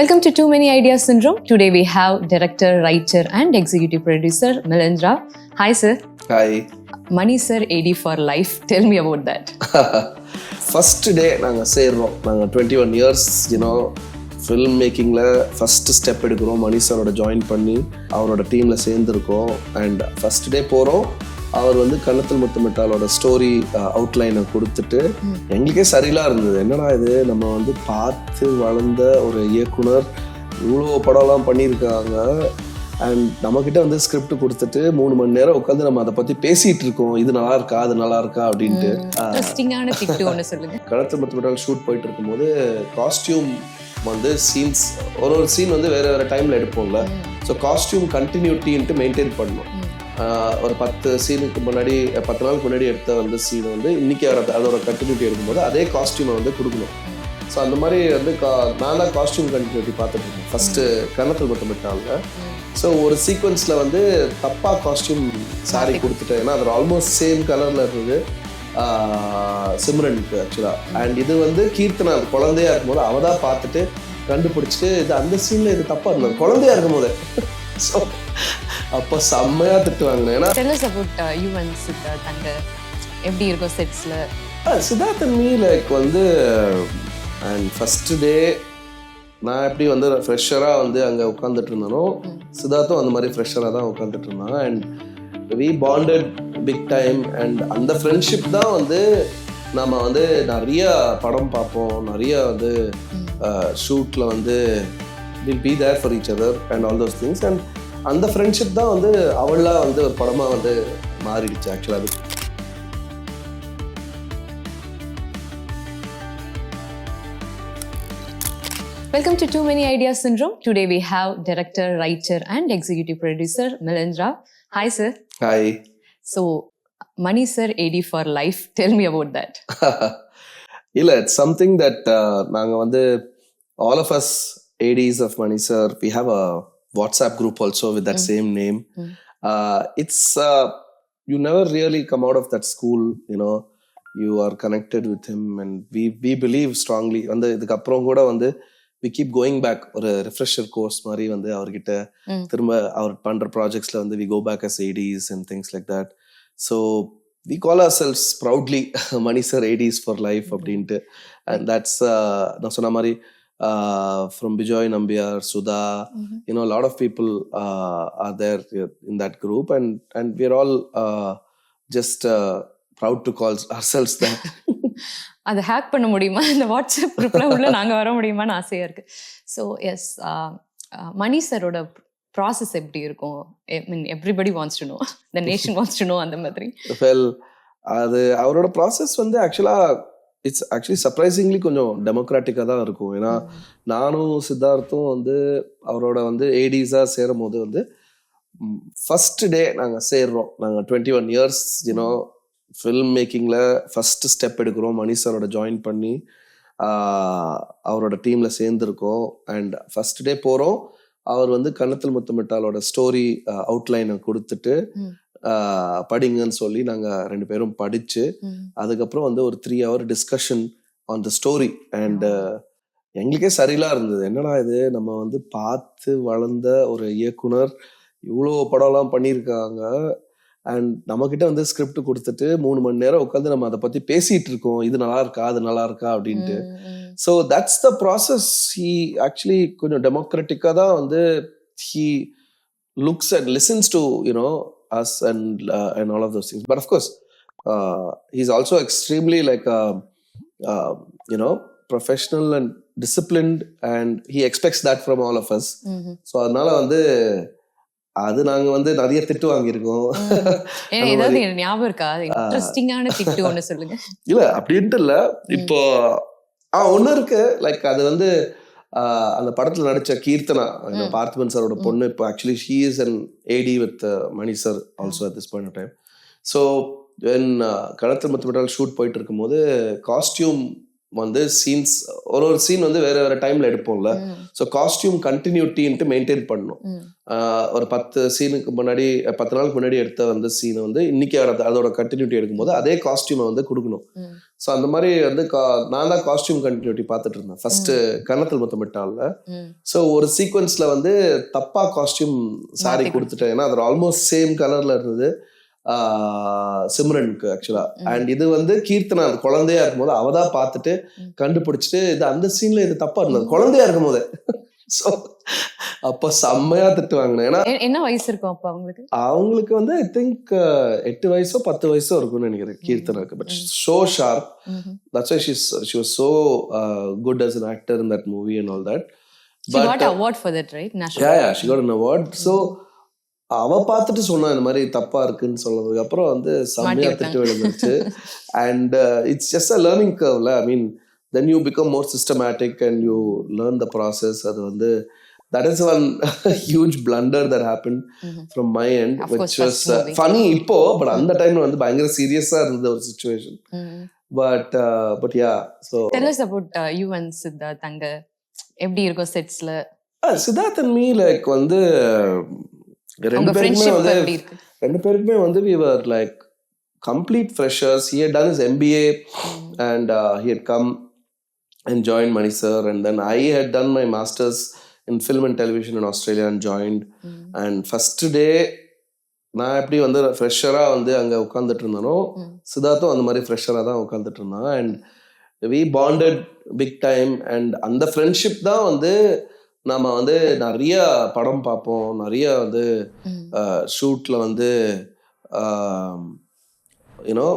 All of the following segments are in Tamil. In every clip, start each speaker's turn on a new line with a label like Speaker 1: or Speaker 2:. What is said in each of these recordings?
Speaker 1: Welcome to Too Many Ideas Syndrome. Today we have director, writer and executive producer Milendra. Hi sir.
Speaker 2: Hi.
Speaker 1: Money sir, AD for life. Tell me about that.
Speaker 2: First day நாங்கள் சேர்றோம். நாங்கள் 21 years ஃபில்ம் மேக்கிங்கில் ஃபஸ்ட்டு ஸ்டெப் எடுக்கிறோம். மணி சாரோட ஜாயின் பண்ணி அவரோட டீமில் சேர்ந்துருக்கோம். அண்ட் ஃபஸ்ட் டே போகிறோம். அவர் கன்னத்தில் முத்தமிட்டாலோட ஸ்டோரி அவுட்லைனை கொடுத்துட்டு எங்களுக்கே சரியில்லாக இருந்தது. என்னடா இது, நம்ம பார்த்து வளர்ந்த ஒரு இயக்குனர் இவ்வளோ படம்லாம் பண்ணியிருக்காங்க. அண்ட் நம்மக்கிட்ட ஸ்கிரிப்ட் கொடுத்துட்டு 3 மணி நேரம் உட்காந்து நம்ம அதை பற்றி பேசிகிட்டு இருக்கோம். இது நல்லா இருக்கா, அது நல்லா இருக்கா அப்படின்ட்டு. கன்னத்தில் முத்தமிட்டால் ஷூட் போயிட்டு இருக்கும்போது காஸ்டியூம் சீன்ஸ் ஒரு சீன் வேறு டைமில் எடுப்போம்ல. ஸோ காஸ்டியூம் கண்டினியூட்டின்ட்டு மெயின்டைன் பண்ணணும். ஒரு 10 சீனுக்கு முன்னாடி 10 நாளுக்கு முன்னாடி எடுத்த சீன் இன்னைக்கு அதோட கண்டினியூட்டி எடுக்கும்போது அதே காஸ்டியூமை கொடுக்கணும். ஸோ அந்த மாதிரி நான் தான் காஸ்டியூம் கண்டினியூட்டி பார்த்துட்டு இருக்கேன் ஃபஸ்ட்டு கன்னத்தில் முத்தமிட்டால. ஸோ ஒரு சீக்வன்ஸில் தப்பாக காஸ்டியூம் சாரி கொடுத்துட்டேன். ஏன்னா அது ஆல்மோஸ்ட் சேம் கலரில் இருந்தது சிம்ரனுக்கு ஆக்சுவலாக. அண்ட் இது கீர்த்தனா குழந்தையா இருக்கும்போது அவள் தான் பார்த்துட்டு கண்டுபிடிச்சிட்டு இது அந்த சீனில் இது தப்பாக இருந்தது குழந்தையா இருக்கும் போது. ஸோ அப்போ செம்மையா திட்டுவாங்க. ஏன்னா
Speaker 1: எப்படி இருக்கும் செட்ஸ்ல
Speaker 2: Siddharth me like and first day நான் எப்படி ஃப்ரெஷராக அங்கே உட்காந்துட்டு இருந்தானோ சித்தார்த்தும் அந்த மாதிரி ஃப்ரெஷராக தான் உட்காந்துட்டு இருந்தாங்க. And we bonded big time. And அந்த ஃப்ரெண்ட்ஷிப் தான் நம்ம நிறைய படம் பார்ப்போம், நிறைய ஷூட்டில் will be there for each other and all those things. And அந்த ஃப்ரெண்ட்ஷிப் தான் அவளாக ஒரு படமாக மாறிடுச்சு ஆக்சுவலாக. அது
Speaker 1: Welcome to Too Many Ideas Syndrome. Today we have director, writer and executive producer Milendra. Hi sir.
Speaker 2: Hi.
Speaker 1: So Money sir, AD for life. Tell me about that.
Speaker 2: இல்லை, it's something that நாங்கள் all of us ADs of Money sir, we have a WhatsApp group also with that same name. It's you never really come out of that school, you are connected with him and we believe strongly. இதுக்கு அப்புறம் கூட we keep going back ஒரு refresher course மாதிரி அவர்கிட்ட திரும்ப அவர் பண்ற ப்ராஜெக்ட்ஸ்ல we go back as ADs and things like that. So we call ourselves proudly Money sir ADs for life அப்படின்ட்டு. And that's நான் சொன்ன மாதிரி from Bijoy Nambiar, Sudha, a lot of people are there in that group and we're all just proud to call ourselves that.
Speaker 1: அதை ஹேக் பண்ண முடியுமா இந்த வாட்ஸ்அப் குரூப்ல உள்ள நாங்கள் வர முடியுமான்னு ஆசையாக இருக்கு. ஸோ எஸ், மணி சரோட ப்ராசஸ் எப்படி இருக்கும்? I mean everybody wants to know, the nation wants to know அந்த மாதிரி.
Speaker 2: வெல், அது அவரோட ப்ராசஸ் இட்ஸ் ஆக்சுவலி சர்ப்ரைசிங்லி கொஞ்சம் டெமோக்ராட்டிக்காக தான் இருக்கும். ஏன்னா நானும் சித்தார்த்தும் அவரோட ஏடிஸாக சேரும் போது ஃபர்ஸ்ட் டே நாங்கள் சேர்றோம். நாங்கள் 21 years ஃபில்ம் மேக்கிங்கில் ஃபஸ்ட்டு ஸ்டெப் எடுக்கிறோம். மணி சாரோட ஜாயின் பண்ணி அவரோட டீமில் சேர்ந்துருக்கோம். அண்ட் ஃபஸ்ட் டே போகிறோம். அவர் கன்னத்தில் முத்தமிட்டாலோட ஸ்டோரி அவுட்லைனை கொடுத்துட்டு படிங்கன்னு சொல்லி நாங்கள் 2 பேரும் படித்து அதுக்கப்புறம் ஒரு 3 hour discussion on the story. And எங்களுக்கே சரியில்லாக இருந்தது. என்னடா இது, நம்ம பார்த்து வளர்ந்த ஒரு இயக்குனர் இவ்வளோ படம்லாம் பண்ணியிருக்காங்க. அண்ட் நம்மக்கிட்ட ஸ்கிரிப்ட் கொடுத்துட்டு 3 மணி நேரம் உட்காந்து நம்ம அதை பற்றி பேசிகிட்டு இருக்கோம். இது நல்லா இருக்கா, அது நல்லா இருக்கா அப்படின்ட்டு. So that's the process. He actually கொஞ்சம் டெமோக்ராட்டிக்காக தான் he looks and listens to us and all of those things. But of course he's also extremely like professional and disciplined and he expects that from all of us. So அதனால அது நாங்க நிறைய திட்டு வாங்கியிருக்கோம்.
Speaker 1: ஏதாவது ஞாபகம் இருக்கா? இன்ட்ரெஸ்டிங்கான திட்டு ஒன்று சொல்லுங்க.
Speaker 2: இல்ல அப்படின்ட்டு இல்ல, இப்போ ஒண்ணு இருக்கு. லைக் அது அந்த படத்துல நடிச்ச கீர்த்தனா, பார்த்திபன் சாரோட பொண்ணு. இப்போ actually she is an AD with Mani sir also at this point of time. So when Kannathil Muthamittal shoot போயிட்டு இருக்கும்போது காஸ்டியூம் வந்து சீன்ஸ் ஒரு சீன் வந்து வேற வேற டைம்ல எடுப்போம்ல. ஸோ காஸ்டியூம் கண்டினியூட்டின்ட்டு மெயின்டைன் பண்ணணும். ஒரு 10 சீனுக்கு முன்னாடி 10 நாளுக்கு முன்னாடி எடுத்த வந்து சீன் வந்து இன்னைக்கு அதோட கண்டினியூட்டி எடுக்கும்போது அதே காஸ்டியூமை வந்து கொடுக்கணும். ஸோ அந்த மாதிரி வந்து நான் தான் காஸ்டியூம் கண்டினியூட்டி பார்த்துட்டு இருந்தேன் ஃபர்ஸ்ட் கன்னத்தில் முத்தமிட்டால. ஸோ ஒரு சீக்வன்ஸ்ல வந்து தப்பா காஸ்டியூம் சாரி கொடுத்துட்டேன். ஏன்னா அது ஆல்மோஸ்ட் சேம் கலர்ல இருந்தது சிம்ரனுக்கு ஆக்சுவலா. அண்ட் இது வந்து கீர்த்தனா அது குழந்தையா இருக்கும்போது அவதான் பார்த்துட்டு கண்டுபிடிச்சிட்டு இது அந்த சீன்ல இது தப்பா இருந்தது குழந்தையா இருக்கும் போதே. ஸோ அப்ப செம்மையா திட்டு வாங்கினேன். ஏன்னா
Speaker 1: என்ன வயசு இருக்கும் அப்ப
Speaker 2: அவங்களுக்கு வந்து ஐ திங்க் 8 வயசோ 10 வயசோ இருக்கும்னு நினைக்கிறேன் கீர்த்தனாக்கு. But so sharp. That's why she was so good as an actor in that movie and all that.
Speaker 1: She got an award for that, right? National.
Speaker 2: Yeah, she got an award. So அவ பார்த்துட்டு சொன்னா இந்த மாதிரி தப்பா இருக்குன்னு சொன்னதுக்கு அப்புறம் வந்து செம்மையா திட்டு விழுந்துச்சு. And it's just a learning கர்வ்ல. I mean then you become more systematic and you learn the process. அது வந்து that is one huge blunder that happened from my end, which was funny இப்போ, பட் அந்த டைம்ல வந்து பயங்கர சீரியஸா இருந்த ஒரு situation. But yeah, so
Speaker 1: tell us about you and Siddharth. அங்க எப்படி இருக்கும் செட்ஸ்ல?
Speaker 2: Siddharth and me like வந்து ரெண்டு பேருக்குமே வந்து we were like complete freshers. He had done his MBA and he had come and joined Mani sir, and then I had done my masters in film and television in Australia and joined. And first day நான் எப்படி வந்து ஃப்ரெஷரா வந்து அங்க உட்கார்ந்துட்டு இருந்தானோ சித்தார்த்தும் அந்த மாதிரி ஃப்ரெஷரா தான் உட்கார்ந்துட்டு இருந்தான். And we bonded big time. and அந்த ஃப்ரெண்ட்ஷிப் தான் வந்து நம்ம வந்து நிறைய படம் பார்ப்போம், நிறைய வந்து ஷூட்ல வந்து you know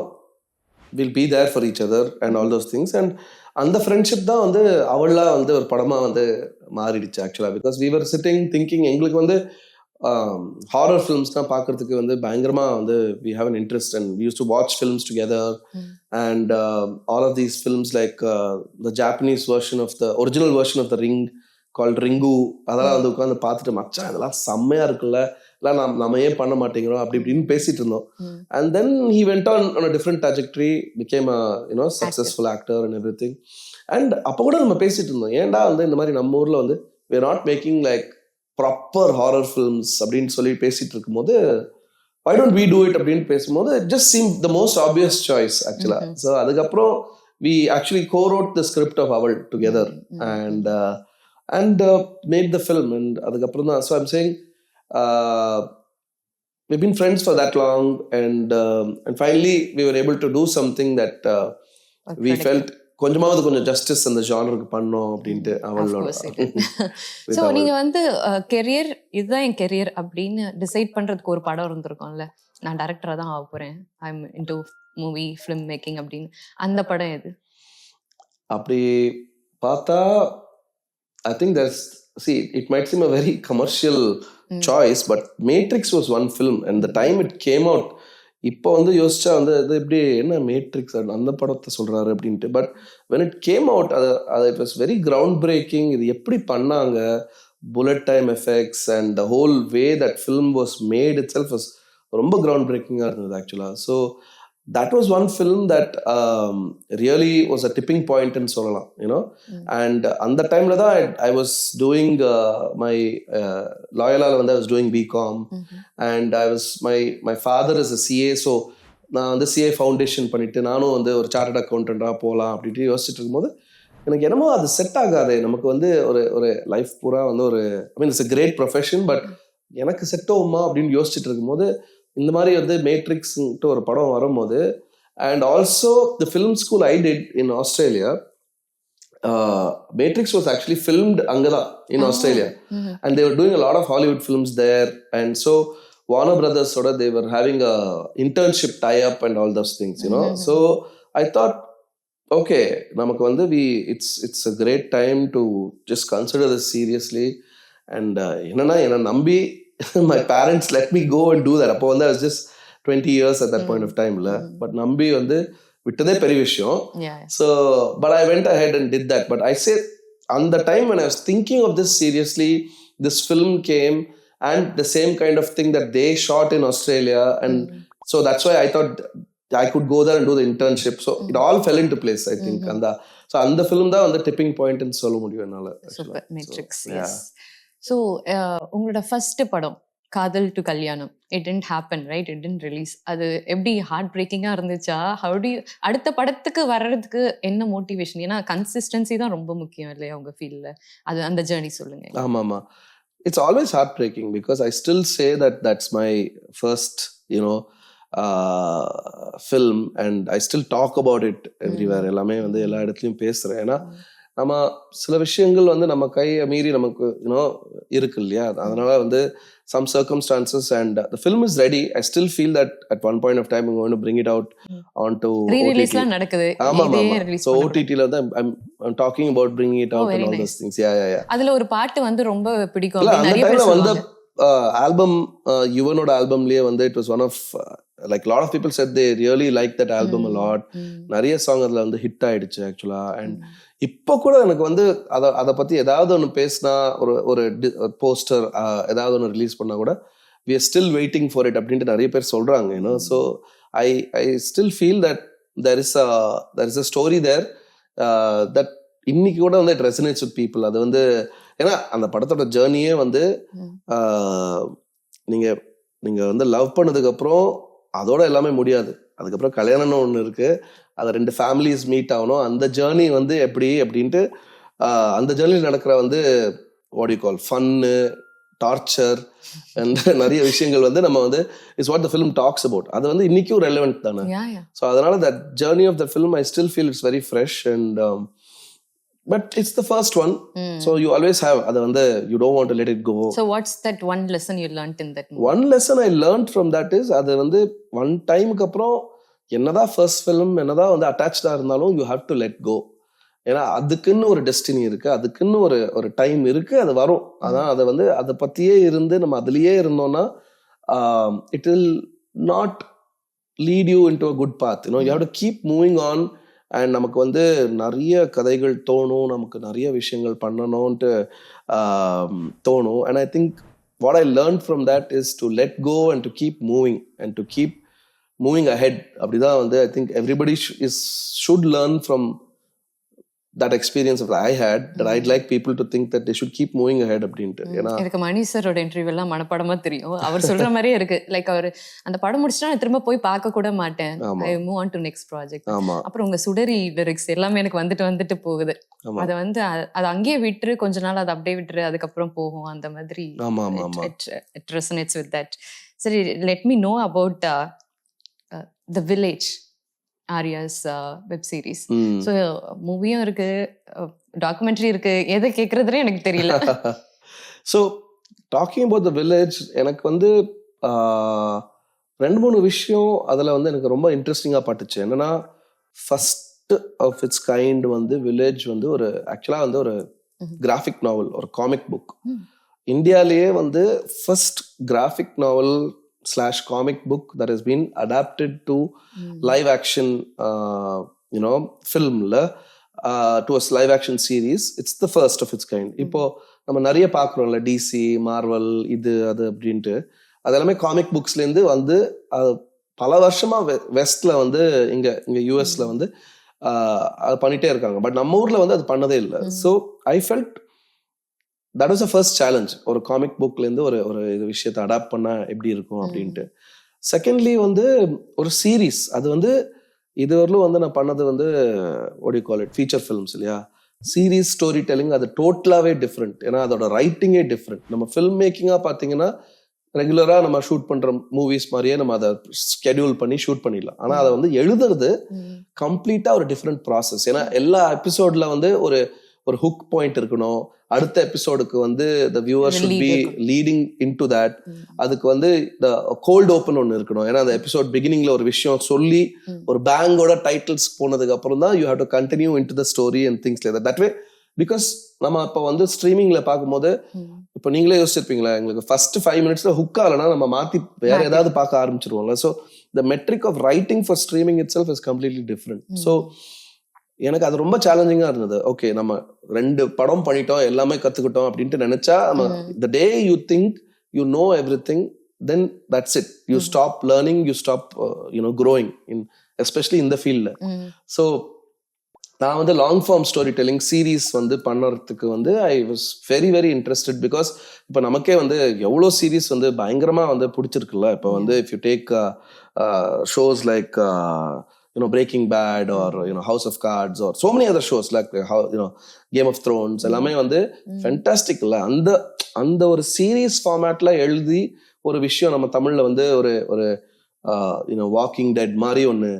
Speaker 2: will be there for each other and all those things. And அந்த ஃப்ரெண்ட்ஷிப் தான் வந்து அவள்லாம் வந்து ஒரு படமா வந்து மாறிடுச்சு ஆக்சுவலா. Because we were sitting thinking எங்களுக்கு வந்து ஹாரர் ஃபிலிம்ஸ்லாம் பார்க்கறதுக்கு வந்து பயங்கரமா வந்து we have an interest and we used to watch films together. And all of these films like the Japanese version of the original version of the Ring called Ringu, அதெல்லாம் வந்து உட்காந்து பார்த்துட்டு மச்சான் இதெல்லாம் செம்மையா இருக்குல்ல, எல்லாம் நம்ம ஏன் பண்ண மாட்டேங்கிறோம் அப்படி இப்படின்னு பேசிட்டு இருந்தோம். And then he went on a different trajectory, became a successful actor and everything. And அப்போ கூட நம்ம பேசிட்டு இருந்தோம், ஏன்டா வந்து இந்த மாதிரி நம்ம ஊர்ல வந்து we are not making like proper horror films அப்படின்னு சொல்லி பேசிட்டு இருக்கும்போது why don't we do it அப்படின்னு பேசும்போது it just seemed the most obvious choice actually. So அதுக்கப்புறம் we actually co-wrote the script of Aval together and made the film. And அதுக்கப்புறம் தான், so I'm saying we've been friends for that long, and finally we were able to do something that we felt கொஞ்சமாவது கொஞ்சம் ஜஸ்டிஸ் அந்த ஜானருக்கு பண்ணோம் அப்படின்ட்டு அவளோட.
Speaker 1: ஸோ நீங்க வந்து கெரியர் இதுதான் என் கெரியர் அப்படின்னு டிசைட் பண்றதுக்கு ஒரு படம் இருந்திருக்கும்ல, நான் டைரக்டரா தான் ஆக போறேன், I am into movie film making அப்படின்னு, அந்த படம் எது?
Speaker 2: அப்படி பார்த்தா I think it might seem a very commercial choice, but Matrix was one film, and the time it came out, இப்போ வந்து யோசிச்சா வந்து அது எப்படி என்ன மேட்ரிக்ஸ் அந்த படத்தை சொல்றாரு அப்படின்ட்டு. But when it came out அது it was very ground breaking. இது எப்படி பண்ணாங்க, bullet time effects and the whole way that film was made itself was ரொம்ப ground breaking-ஆ இருந்தது ஆக்சுவலா. So that was one film that really was a tipping point in சொல்லலாம், and அந்த டைம்ல தான் I was doing my Loyola வந்து I was doing BCom, and I was my father is a CA, so நான் வந்து CA ஃபவுண்டேஷன் பண்ணிட்டு நானும் வந்து ஒரு சார்ட்டர்ட் அக்கௌண்டண்டா போகலாம் அப்படின்ட்டு யோசிச்சுட்டு இருக்கும்போது எனக்கு என்னமோ அது செட் ஆகாது, நமக்கு வந்து ஒரு லைஃப் பூரா வந்து ஒரு I mean it's a great profession, but எனக்கு செட் ஆகுமா அப்படின்னு யோசிச்சுட்டு இருக்கும்போது இந்த மாதிரி வந்து மேட்ரிக்ஸ்ன்ட்டு ஒரு படம் வரும்போது, and also the film school I did in Australia, Matrix was actually filmed அங்கதான் in Australia, and they were doing a lot of Hollywood films there. And so Warner பிரதர்ஸோட they were having a internship tie up and all those things, so I thought okay நமக்கு வந்து it's a great time to just consider this seriously. And என்னன்னா என்னை நம்பி my parents let me go and do that. அப்போ வந்து I was just 20 years at that point of time ல, பட் நம்பி வந்து விட்டதே பெரிய விஷயம். So but I went ahead and did that. But I said on the time when I was thinking of this seriously, this film came and the same kind of thing that they shot in Australia, and so that's why I thought I could go there and do the internship. So it all fell into place, I think. And so so அந்த ஃபிலிம் தான் வந்து டிப்பிங் பாயிண்ட்னு சொல்ல முடியும் என்னால.
Speaker 1: சூப்பர். மேட்ரிக்ஸ். எஸ். ஸோ உங்களோட ஃபர்ஸ்ட் படம் Kadhal two Kalyanam, it didn't happen right, it didn't release. அது எப்படி ஹார்ட் பிரேக்கிங்கா இருந்துச்சா? ஹவு டு அடுத்த படத்துக்கு வர்றதுக்கு என்ன மோட்டிவேஷன்? ஏன்னா கன்சிஸ்டன்சி தான் ரொம்ப முக்கியம் இல்லையா உங்க ஃபீல்ட்ல? அது அந்த ஜேர்னி சொல்லுங்க.
Speaker 2: ஆமாமா, it's always heartbreaking because I still say that that's my first, film and I still talk about it everywhere. எல்லாமே வந்து எல்லா இடத்துலயும் பேசுறேன். ஏன்னா நம்ம சில விஷயங்கள் வந்து நம்ம கையை மீறி நமக்கு இருக்கு இல்லையா? அதனால வந்து some circumstances and the film is ready. I still feel that at one point of time I'm going to bring it out onto
Speaker 1: re-release la nadakudhu.
Speaker 2: ஆமா. So OTT ல தான் I'm talking about bringing it out and all those things. Yeah.
Speaker 1: அதுல ஒரு பாட்டு வந்து ரொம்ப பிடிக்கும் அப்படி
Speaker 2: நிறைய பேர் சொல்லுவாங்க. ஆல்பம் யுவனோட ஆல்பம்லயே வந்து it was one of like a lot of people said they really liked that album a lot. நிறைய சாங் அதுல வந்து ஹிட் ஆயிடுச்சு ஆக்சுவலா. அண்ட் இப்போ கூட எனக்கு வந்து அதை பத்தி ஏதாவது ஒன்று பேசினா, ஒரு போஸ்டர் ஏதாவது ஒன்று ரிலீஸ் பண்ணா கூட we are still waiting for it அப்படின்ட்டு நிறைய பேர் சொல்றாங்க. So I still feel that there is a story there that இன்னைக்கு கூட வந்து it resonates with people. அது வந்து ஏன்னா அந்த படத்தோட ஜேர்னியே வந்து நீங்க வந்து லவ் பண்ணதுக்கு அப்புறம் அதோட எல்லாமே முடியாது. அதுக்கப்புறம் கல்யாணம்னு ஒன்று இருக்கு, அதை 2 ஃபேமிலிஸ் மீட் ஆகணும். அந்த ஜேர்னி வந்து எப்படி அப்படின்ட்டு அந்த ஜேர்னியில் நடக்கிற வந்து வாட் யூ கால் ஃபன்னு, டார்ச்சர் அண்ட் நிறைய விஷயங்கள் வந்து நம்ம வந்து is what the film talks about. அது வந்து இன்னைக்கும் ரெலவெண்ட் தானே. ஸோ அதனால that journey of the film I still feel it's very fresh and but it's the first one. So you always have அது வந்து you don't want to let it go.
Speaker 1: So what's that one lesson you learned in that movie?
Speaker 2: One lesson I learned from that is அது வந்து one டைமுக்கு அப்புறம் என்னதான் ஃபர்ஸ்ட் ஃபிலிம் என்னதான் வந்து அட்டாச்சாக இருந்தாலும் you have to let go. ஏன்னா அதுக்குன்னு ஒரு டெஸ்டினி இருக்கு, அதுக்குன்னு ஒரு டைம் இருக்கு, அது வரும். அதான் அதை வந்து அதை பத்தியே இருந்து நம்ம அதுலயே இருந்தோம்னா it will not lead you into a good path. You have to keep moving on. And நமக்கு வந்து நிறைய கதைகள் தோணும், நமக்கு நிறைய விஷயங்கள் பண்ணணும்ன்ட்டு தோணும். And I think what I learn from that is to let go and to keep moving and to keep moving ahead. அப்படிதான் வந்து I think everybody should learn from that experience that I had, that I'd like people to think that they should keep moving ahead அப்படின்ட்டு. ஏன்னா
Speaker 1: எனக்கு மணி சாரோட இன்டர்வியூ எல்லாம் மனப்படமா தெரியும். அவர் சொல்ற மாதிரியே இருக்கு. லைக் அவர் அந்த படம் முடிச்சுட்டா நான் திரும்ப போய் பார்க்க கூட மாட்டேன். I move on to next project. அப்புறம் உங்க சுடரி லிரிக்ஸ் எல்லாமே எனக்கு வந்துட்டு போகுது. அதை வந்து அது அங்கேயே விட்டுரு, கொஞ்ச நாள் அதை அப்படியே விட்டுரு, அதுக்கப்புறம் போகும் அந்த மாதிரி. It resonates with that. சரி, let me know about The Village, Arya's web series. So மூவியும் இருக்கு, டாக்குமெண்ட்ரி இருக்கு, எதை கேட்கறதுனே எனக்கு தெரியல.
Speaker 2: So talking about the village, எனக்கு வந்து 2-3 விஷயம் அதில் வந்து எனக்கு ரொம்ப இன்ட்ரெஸ்டிங்காக பட்டுச்சு. என்னன்னா, ஃபர்ஸ்ட் ஆஃப் இட்ஸ் கைண்ட் வந்து வில்லேஜ் வந்து ஒரு ஆக்சுவலாக வந்து ஒரு கிராஃபிக் நாவல், ஒரு காமிக் புக். இந்தியாலேயே வந்து first graphic novel / comic book that has been adapted to live action film to a live action series. It's the first of its kind. இப்போ நம்ம நிறைய பார்க்குறோம்ல, டிசி, மார்வல், இது அது அப்படின்ட்டு. அது எல்லாமே காமிக் புக்ஸ்லேருந்து வந்து பல வருஷமா வெஸ்ட்ல வந்து இங்க யூஎஸ்ல வந்து அது பண்ணிட்டே இருக்காங்க. பட் நம்ம ஊர்ல வந்து அது பண்ணதே இல்லை. So I felt that was the first challenge. ஒரு காமிக் புக்லேருந்து ஒரு இது விஷயத்தை அடாப்ட் பண்ணா எப்படி இருக்கும் அப்படின்ட்டு. செகண்ட்லி வந்து ஒரு சீரீஸ், அது வந்து இதுவரையிலும் வந்து நான் பண்ணது வந்து what do you call it, feature films இல்லையா. சீரீஸ் ஸ்டோரி டெல்லிங் அது டோட்டலாகவே டிஃப்ரெண்ட். ஏன்னா அதோட ரைட்டிங்கே டிஃப்ரெண்ட். நம்ம ஃபில்ம் மேக்கிங்காக பார்த்தீங்கன்னா ரெகுலராக நம்ம ஷூட் பண்ணுற மூவிஸ் மாதிரியே நம்ம அதை ஸ்கெடியூல் பண்ணி ஷூட் பண்ணிடலாம். ஆனால் அதை வந்து எழுதுறது கம்ப்ளீட்டாக ஒரு டிஃப்ரெண்ட் ப்ராசஸ். ஏன்னா எல்லா எபிசோட்ல வந்து ஒரு ஹுக் பாயிண்ட் இருக்கணும். அடுத்த எபிசோடுக்கு வந்து the viewer should be leading into that. அதுக்கு வந்து the cold open ஒன்று இருக்கணும். ஏன்னா அந்த எபிசோட் பிகினிங்ல ஒரு விஷயம் சொல்லி ஒரு பேங்கோட டைட்டில்ஸ் போனதுக்கு அப்புறம் தான் you have to continue into the story and things like that. That way, because நம்ம இப்போ வந்து ஸ்ட்ரீமிங்ல பார்க்கும்போது இப்போ நீங்களே யோசிச்சிருப்பீங்களா, எங்களுக்கு ஃபர்ஸ்ட் 5 minutesல ஹுக் ஆகலன்னா நம்ம மாத்தி வேற ஏதாவது பார்க்க ஆரம்பிச்சிருவோம்ல. So the metric of writing for streaming itself is completely different. So எனக்கு அது ரொம்ப சேலஞ்சிங்கா இருந்தது. ஓகே, நம்ம 2 படம் பண்ணிட்டோம், எல்லாமே கத்துக்கிட்டோம் அப்படின்ட்டு நினைச்சா the day you think you know everything, then that's it. You stop learning, you stop growing in, especially in the field. So நான் வந்து long form story telling series வந்து பண்ணுறதுக்கு வந்து I was very very interested. பிகாஸ் இப்போ நமக்கே வந்து எவ்வளோ சீரீஸ் வந்து பயங்கரமாக வந்து பிடிச்சிருக்குல்ல. இப்போ வந்து if you take shows like Breaking Bad or House of Cards or so many other shows like Game of Thrones எல்லாமே வந்து ஃபென்டாஸ்டிக் இல்ல. அந்த ஒரு சீரீஸ் ஃபார்மேட்ல எழுதி ஒரு விஷயம் நம்ம தமிழ்ல வந்து ஒரு வாக்கிங் டெட் மாதிரி ஒன்று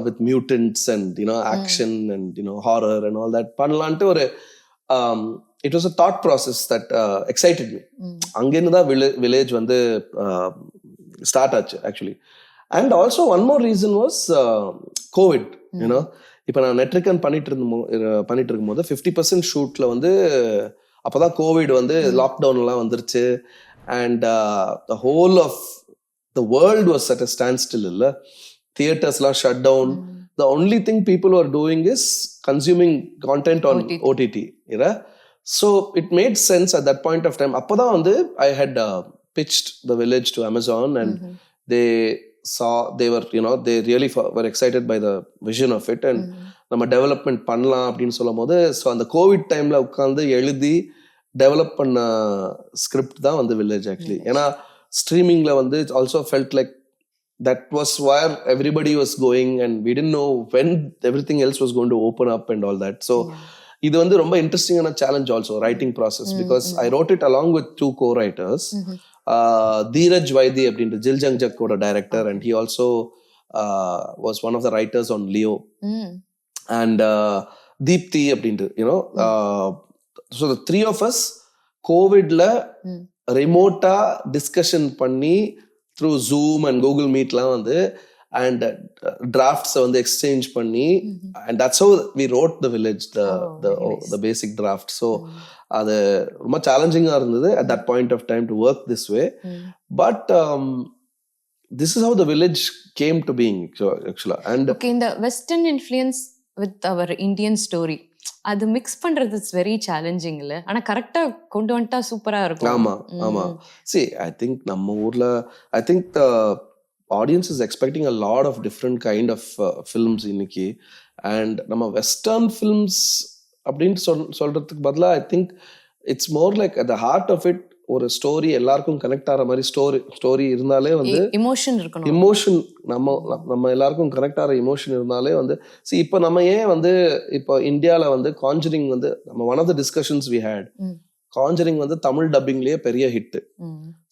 Speaker 2: with mutants and action and horror and all that பண்ணலான்ட்டு ஒரு it was a thought process that excited me. அங்கிருந்து தான் village வந்து ஸ்டார்ட் ஆச்சு actually. And also one more reason was COVID. இப்போ நான் நெட்ரிக்கன் பண்ணிட்டு இருக்கும்போது 50% ஷூட்ல வந்து அப்போதான் கோவிட் வந்து லாக்டவுன்லாம் வந்துருச்சு. And the whole of the world was at a standstill. இல்லை, தியேட்டர்ஸ்லாம் shut down. The only thing people were doing is consuming content on OTT. So it made sense at that point of time. அப்போதான் வந்து I had pitched the village to Amazon and they they really were excited by the vision of it and நம்ம டெவலப்மெண்ட் பண்ணலாம் அப்படின்னு சொல்லும் போது, ஸோ அந்த கோவிட் டைம்ல உட்காந்து எழுதி டெவலப் பண்ண ஸ்கிரிப்ட் தான் வந்து வில்லேஜ் ஆக்சுவலி. ஏன்னா ஸ்ட்ரீமிங்ல வந்து also felt like that was where everybody was going and we didn't know when everything else was going to open up and all that. So இது வந்து ரொம்ப இன்ட்ரெஸ்டிங்கான challenge also writing process. Because I wrote it along with 2 co-writers. Dheeraj Vaidi அப்படின்ற ஜில் ஜங் ஜக்கோட director, and he also was one of the writers on Leo. And Deepthi அப்படின்ற so the 3 of us கோவிட்ல ரிமோட்டா டிஸ்கஷன் பண்ணி த்ரூ ஜூம் அண்ட் கூகுள் மீட்லாம் வந்து அண்ட் டிராஃப்ட்ஸை வந்து எக்ஸ்சேஞ்ச் பண்ணி and that's how we wrote the village the basic draft. So அது ரொம்ப சேலஞ்சிங்காக இருந்தது at that point of time to work this way. But this is how the village came to being actually. And
Speaker 1: okay, in the western influence with our Indian story, அது மிக்ஸ் பண்றது இட்ஸ் வெரி சேலஞ்சிங் இல்ல. ஆனா கரெக்டா கொண்டு வந்துட்டா சூப்பரா இருக்கும்.
Speaker 2: ஆமா see I think நம்ம ஊர்ல I think the audience is expecting a lot of different kind of films இன்னைக்கு. And நம்ம வெஸ்டர்ன் films அப்படின்னு சொல்றதுக்கு பதிலா I think it's more like at the heart of it ஒரு ஸ்டோரி எல்லாருக்கும் கனெக்ட் ஆகிற மாதிரி ஸ்டோரி இருந்தாலே வந்து இமோஷன் நம்ம எல்லாருக்கும் கனெக்ட் ஆகிற இமோஷன் இருந்தாலே வந்து இப்போ நம்ம ஏன் வந்து இப்போ இந்தியாவில் வந்து காஞ்சரிங் வந்து நம்ம ஒன் ஆஃப் த டிஸ்கஷன்ஸ் வி ஹேட், காஞ்சரிங் வந்து தமிழ் டப்பிங்லேயே பெரிய ஹிட்டு.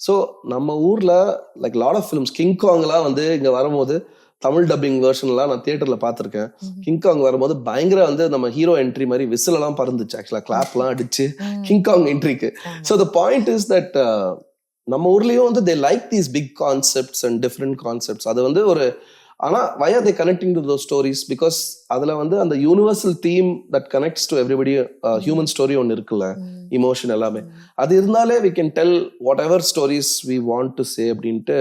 Speaker 2: ஸோ நம்ம ஊரில் லைக் லாட் ஆஃப் ஃபிலிம்ஸ் கிங்காங்லாம் வந்து இங்கே வரும்போது தமிழ் டப்பிங் வெர்ஷன்லாம் நான் தியேட்டர்ல பார்த்துருக்கேன். கிங்காங் வரும்போது பயங்கர வந்து நம்ம ஹீரோ என்ட்ரி மாதிரி விசில் எல்லாம் பறந்துச்சு ஆக்சுவலா, கிளாப்லாம் அடிச்சு கிங்காங் என்ட்ரிக்கு. So the point is that நம்ம ஊர்லயும் வந்து they like these big concepts and different concepts. அது வந்து ஒரு ஆனா why are they connecting to those stories? Because அதுல வந்து அந்த universal theme that connects to everybody, human story ஒன்று இருக்குல்ல, இமோஷன் எல்லாமே அது இருந்தாலே we can tell whatever stories we want to say அப்படின்ட்டு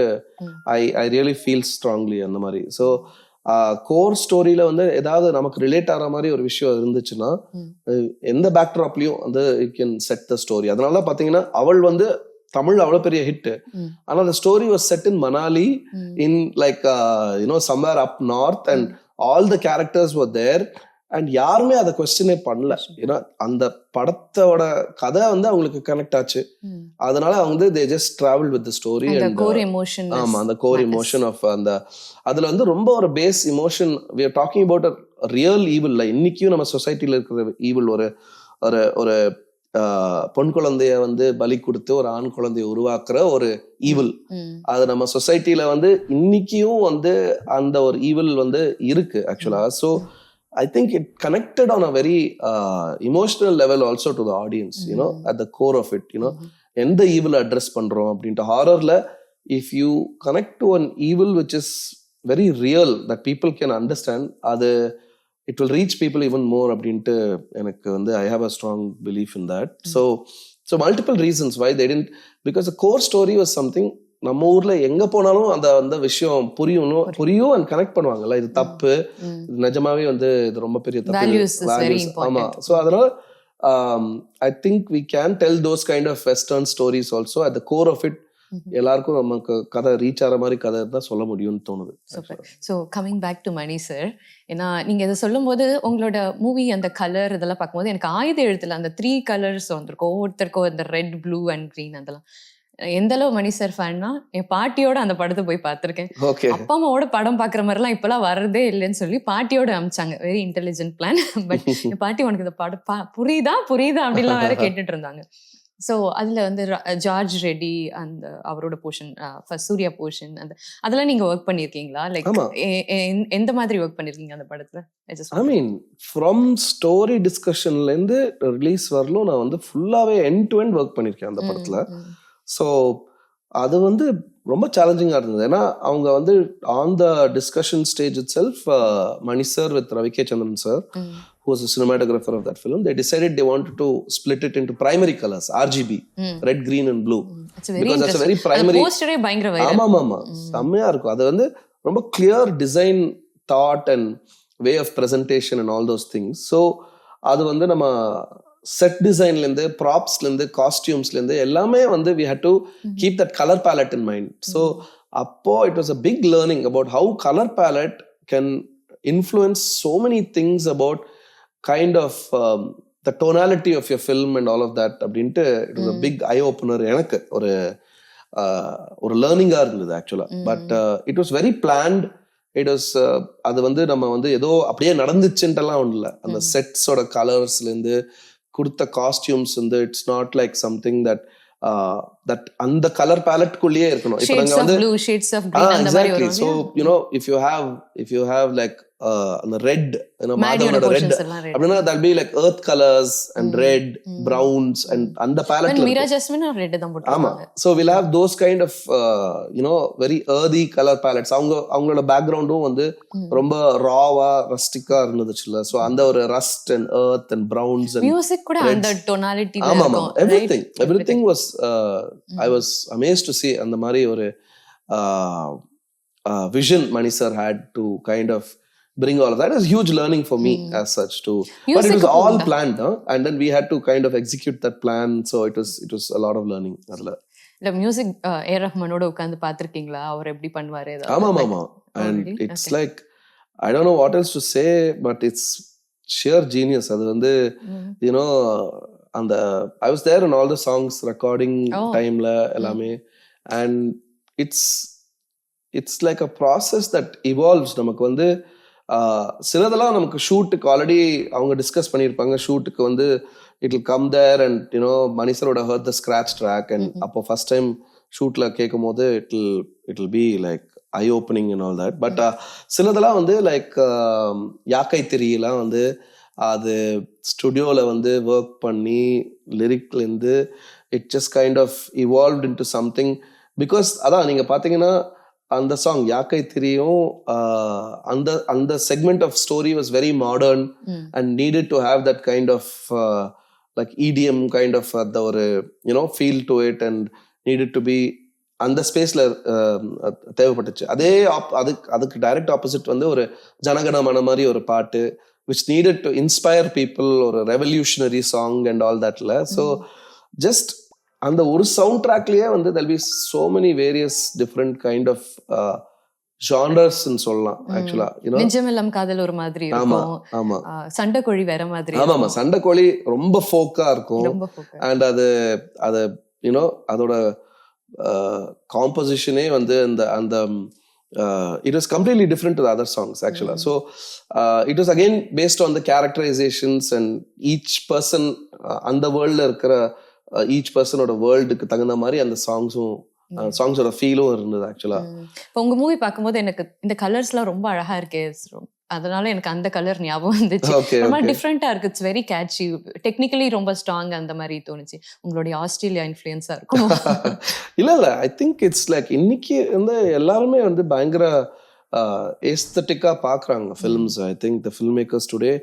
Speaker 2: I really feel strongly அந்த மாதிரி. ஸோ கோர் ஸ்டோரியில வந்து ஏதாவது நமக்கு ரிலேட் ஆகிற மாதிரி ஒரு விஷயம் இருந்துச்சுன்னா எந்த பேக்ட்ராப்லயும் வந்து you can set the story. அதனால பாத்தீங்கன்னா அவள் வந்து தமிழ் அவ்வளவு பெரிய ஹிட். ஆனா the story was set in Manali in like somewhere up north and all the characters were there and யாருமே அதை கொஸ்டினே பண்ணல. ஏன்னா அந்த படத்தோட கதை வந்து அவங்களுக்கு கனெக்ட் ஆச்சு. அதனால அவங்க they just traveled with the story and core emotion. ஆமா, அந்த core emotion of அந்த அதுல வந்து ரொம்ப ஒரு base emotion. we are talking about a real evil. இன்னைக்கும் நம்ம சொசைட்டில இருக்கிற ஈவில் ஒரு ஒரு பொன் குழந்தைய வந்து பலி கொடுத்து ஒரு ஆண் குழந்தைய உருவாக்குற ஒரு ஈவில். அது நம்ம சொசைட்டில வந்து இன்னைக்கும் வந்து அந்த ஒரு ஈவில் வந்து இருக்கு ஆக்சுவலா. So I think it connected on a very emotional level also to the audience, at the core of it, எந்த ஈவில் அட்ரஸ் பண்றோம் அப்படின்ட்டு. ஹாரர்ல if you connect to an evil which is very real that people can understand, அது it will reach people even more அப்படின்ட்டு எனக்கு வந்து I have a strong belief in that. So multiple reasons why they didn't, because the core story was something நம்ம ஊர்ல எங்க போனாலும் அந்த விஷயம் புரியும் அண்ட் கனெக்ட் பண்ணுவாங்கல்ல, இது தப்பு, இது நிஜமாவே வந்து இது ரொம்ப பெரிய தப்பு. ஆமா, ஸோ அதனால I think we can tell those kind of Western stories also. At the core of it, எல்லாருக்கும் நமக்கு கதை ரீச் ஆகிற மாதிரி கதை தான் சொல்ல முடியும்னு தோணுது.
Speaker 1: Super. So coming back to Mani sir, ஏன்னா நீங்கள் இதை சொல்லும்போது உங்களோட மூவி அந்த கலர் இதெல்லாம் பார்க்கும்போது எனக்கு ஆயுத எழுத்துல அந்த 3 கலர்ஸ் வந்திருக்கும், ஒவ்வொருத்தருக்கும் அந்த ரெட், ப்ளூ அண்ட் க்ரீன். அதெல்லாம் எந்த அளவு மணி சார் ஃபேன்னா, என் பாட்டியோட அந்த படத்தை போய் பார்த்துருக்கேன்.
Speaker 2: ஓகே.
Speaker 1: அப்பா அம்மாவோட படம் பார்க்குற மாதிரிலாம் இப்போலாம் வரதே இல்லைன்னு சொல்லி பாட்டியோட அமிச்சாங்க. Very intelligent plan. பட் என் பாட்டி உனக்கு இந்த படம் புரியுதா அப்படிலாம் வேற கேட்டுட்டு இருந்தாங்க. ஸோ அதில் வந்து ஜார்ஜ் ரெட்டி அந்த அவரோட போர்ஷன், ஃபர்ஸ்ட் சூர்யா போர்ஷன், அதெல்லாம் நீங்கள் ஒர்க் பண்ணியிருக்கீங்களா? லைக் எந்த மாதிரி ஒர்க் பண்ணியிருக்கீங்க அந்த படத்தில்?
Speaker 2: ஐ மீன் ஃப்ரம் ஸ்டோரி டிஸ்கஷன்லேருந்து ரிலீஸ் வரலும் நான் வந்து ஃபுல்லாகவே எண்ட் டு எண்ட் ஒர்க் பண்ணியிருக்கேன் அந்த படத்தில். ஸோ அது வந்து ரொம்ப சேலஞ்சிங்காக இருந்தது. ஏன்னா அவங்க வந்து on the discussion stage itself, Mani sir with Ravi K Chandran sir, who was a cinematographer of that film, they decided they wanted to split it into primary colors, RGB, red, green and blue. Because that's a very primary.
Speaker 1: போஸ்டரே பயங்கர வைரல்.
Speaker 2: ஆமா செம்மையா இருக்கும். அது வந்து ரொம்ப clear design thought and way of presentation and all those things. So அது வந்து நம்ம செட் டிசைன்லேருந்து ப்ராப்ஸ்லேருந்து காஸ்டியூம்ஸ்லேருந்து எல்லாமே வந்து we had to keep that color palette in mind. So அப்போ it was a big learning about how color palette can influence so many things about kind of the tonality of your film and all of that. அப்படின்ட்டு it was a big eye opener. எனக்கு ஒரு லேர்னிங்காக இருந்தது ஆக்சுவலாக. But it was very planned. It was அது வந்து நம்ம வந்து ஏதோ அப்படியே நடந்துச்சுன்ட்டுலாம் ஒன்றும் இல்லை. அந்த செட்ஸோட கலர்ஸ்லேருந்து கொடுத்த காஸ்டியூம்ஸ் வந்து it's not like something that அந்த கலர் பேலட்குள்ளேயே இருக்கணும். இப்போ நாங்கள் வந்து exactly. So you know if you have like அந்த ரெட், மாதவனோட ரெட் அப்படின்னா that be like earth colours and red, browns and அந்த பேலட். ஆமா. So will have those kind of you know very earthy colour palettes. அவங்களோட பேக்ரவுண்டும் வந்து ரொம்ப ராவா ரஸ்டிக்கா இருந்துச்சுல்ல. ஸோ அந்த ஒரு rust and earth and browns and music கூட அந்த டோனாலிட்டி. ஆமா, everything was I was amazed to see அந்த மாதிரி ஒரு vision Mani sir had to kind of bring all of that. It was huge learning for me as such too. But it was all planned, and then we had to kind of execute that plan. So it was a lot of learning.
Speaker 1: இல்ல மியூசிக் ஏ ரஹ்மானோட உட்கார்ந்து பாத்திருக்கீங்களா? அவர் எப்படி பண்ணுவாரு?
Speaker 2: ஆமா. And it's like I don't know what else to say, but it's sheer genius. அது வந்து you know அந்த I was there in all the songs recording timeல எல்லாமே. And it's like a process that evolves. நமக்கு வந்து சிலதெல்லாம் நமக்கு ஷூட்டுக்கு ஆல்ரெடி அவங்க டிஸ்கஸ் பண்ணியிருப்பாங்க. ஷூட்டுக்கு வந்து it will come there and you know Mani சரோட heard the scratch track. And அப்போ ஃபர்ஸ்ட் டைம் ஷூட்ல கேட்கும் போது it will be like I opening and all that. But சிலதெல்லாம் வந்து லைக் யாக்கை திரியெல்லாம் வந்து அது ஸ்டுடியோவில் வந்து ஒர்க் பண்ணி லிரிக்லேருந்து it just kind of evolved into something. Because அதான் நீங்கள் பார்த்தீங்கன்னா அந்த சாங் யாக்கை திரியும் அந்த segment of story was very modern and needed to have that kind of like EDM kind of அந்த ஒரு you know feel to it and needed to be அந்த ஸ்பேஸ்ல தேவைப்பட்டுச்சு. அதே அதுக்கு டைரக்ட் ஆப்போசிட் வந்து ஒரு ஜனகணமன மாதிரி ஒரு பாட்டு which needed to inspire people, or a revolutionary song and all that la. So just and the oru soundtrackliye வந்து there'll be so many various different kind of genres ன்னு சொல்லலாம் actually. you know
Speaker 1: நெஞ்சமெல்லாம் காதல் ஒரு மாதிரி இருக்கும்.
Speaker 2: ஆமா.
Speaker 1: சண்டைக்கோழி வேற மாதிரி.
Speaker 2: ஆமா, சண்டைக்கோழி ரொம்ப ஃபோக்கா இருக்கும். and அது you know அதோட காம்போசிஷனே வந்து அந்த it was completely different to the other songs actually. So it was again based on the characterizations and each person and the world la irukra each person oda world ku thagunda mari and the songs oda feel irundhudu actually.
Speaker 1: இப்போ உங்க மூவி பாக்கும்போது எனக்கு இந்த கலர்ஸ்லாம் ரொம்ப அழகா இருக்கு, அதனால எனக்கு அந்த கலர் ஞாபகம் வந்துச்சு. ரொம்ப டிஃப்ரெண்டா இருக்கு. இட்ஸ் வெரி கேட்சி, டெக்னிக்கலி ரொம்ப ஸ்ட்ராங் அந்த மாதிரி தோணுச்சு. உங்களுடைய ஆஸ்திரேலியா இன்ஃப்ளூயன்ஸா இருக்கும்.
Speaker 2: இல்ல ஐ திங்க் இட்ஸ் லைக் இன்னைக்கு வந்து எல்லாருமே வந்து பயங்கர ஏஸ்தட்டிக்கா பாக்குறாங்க films. I think the film makers today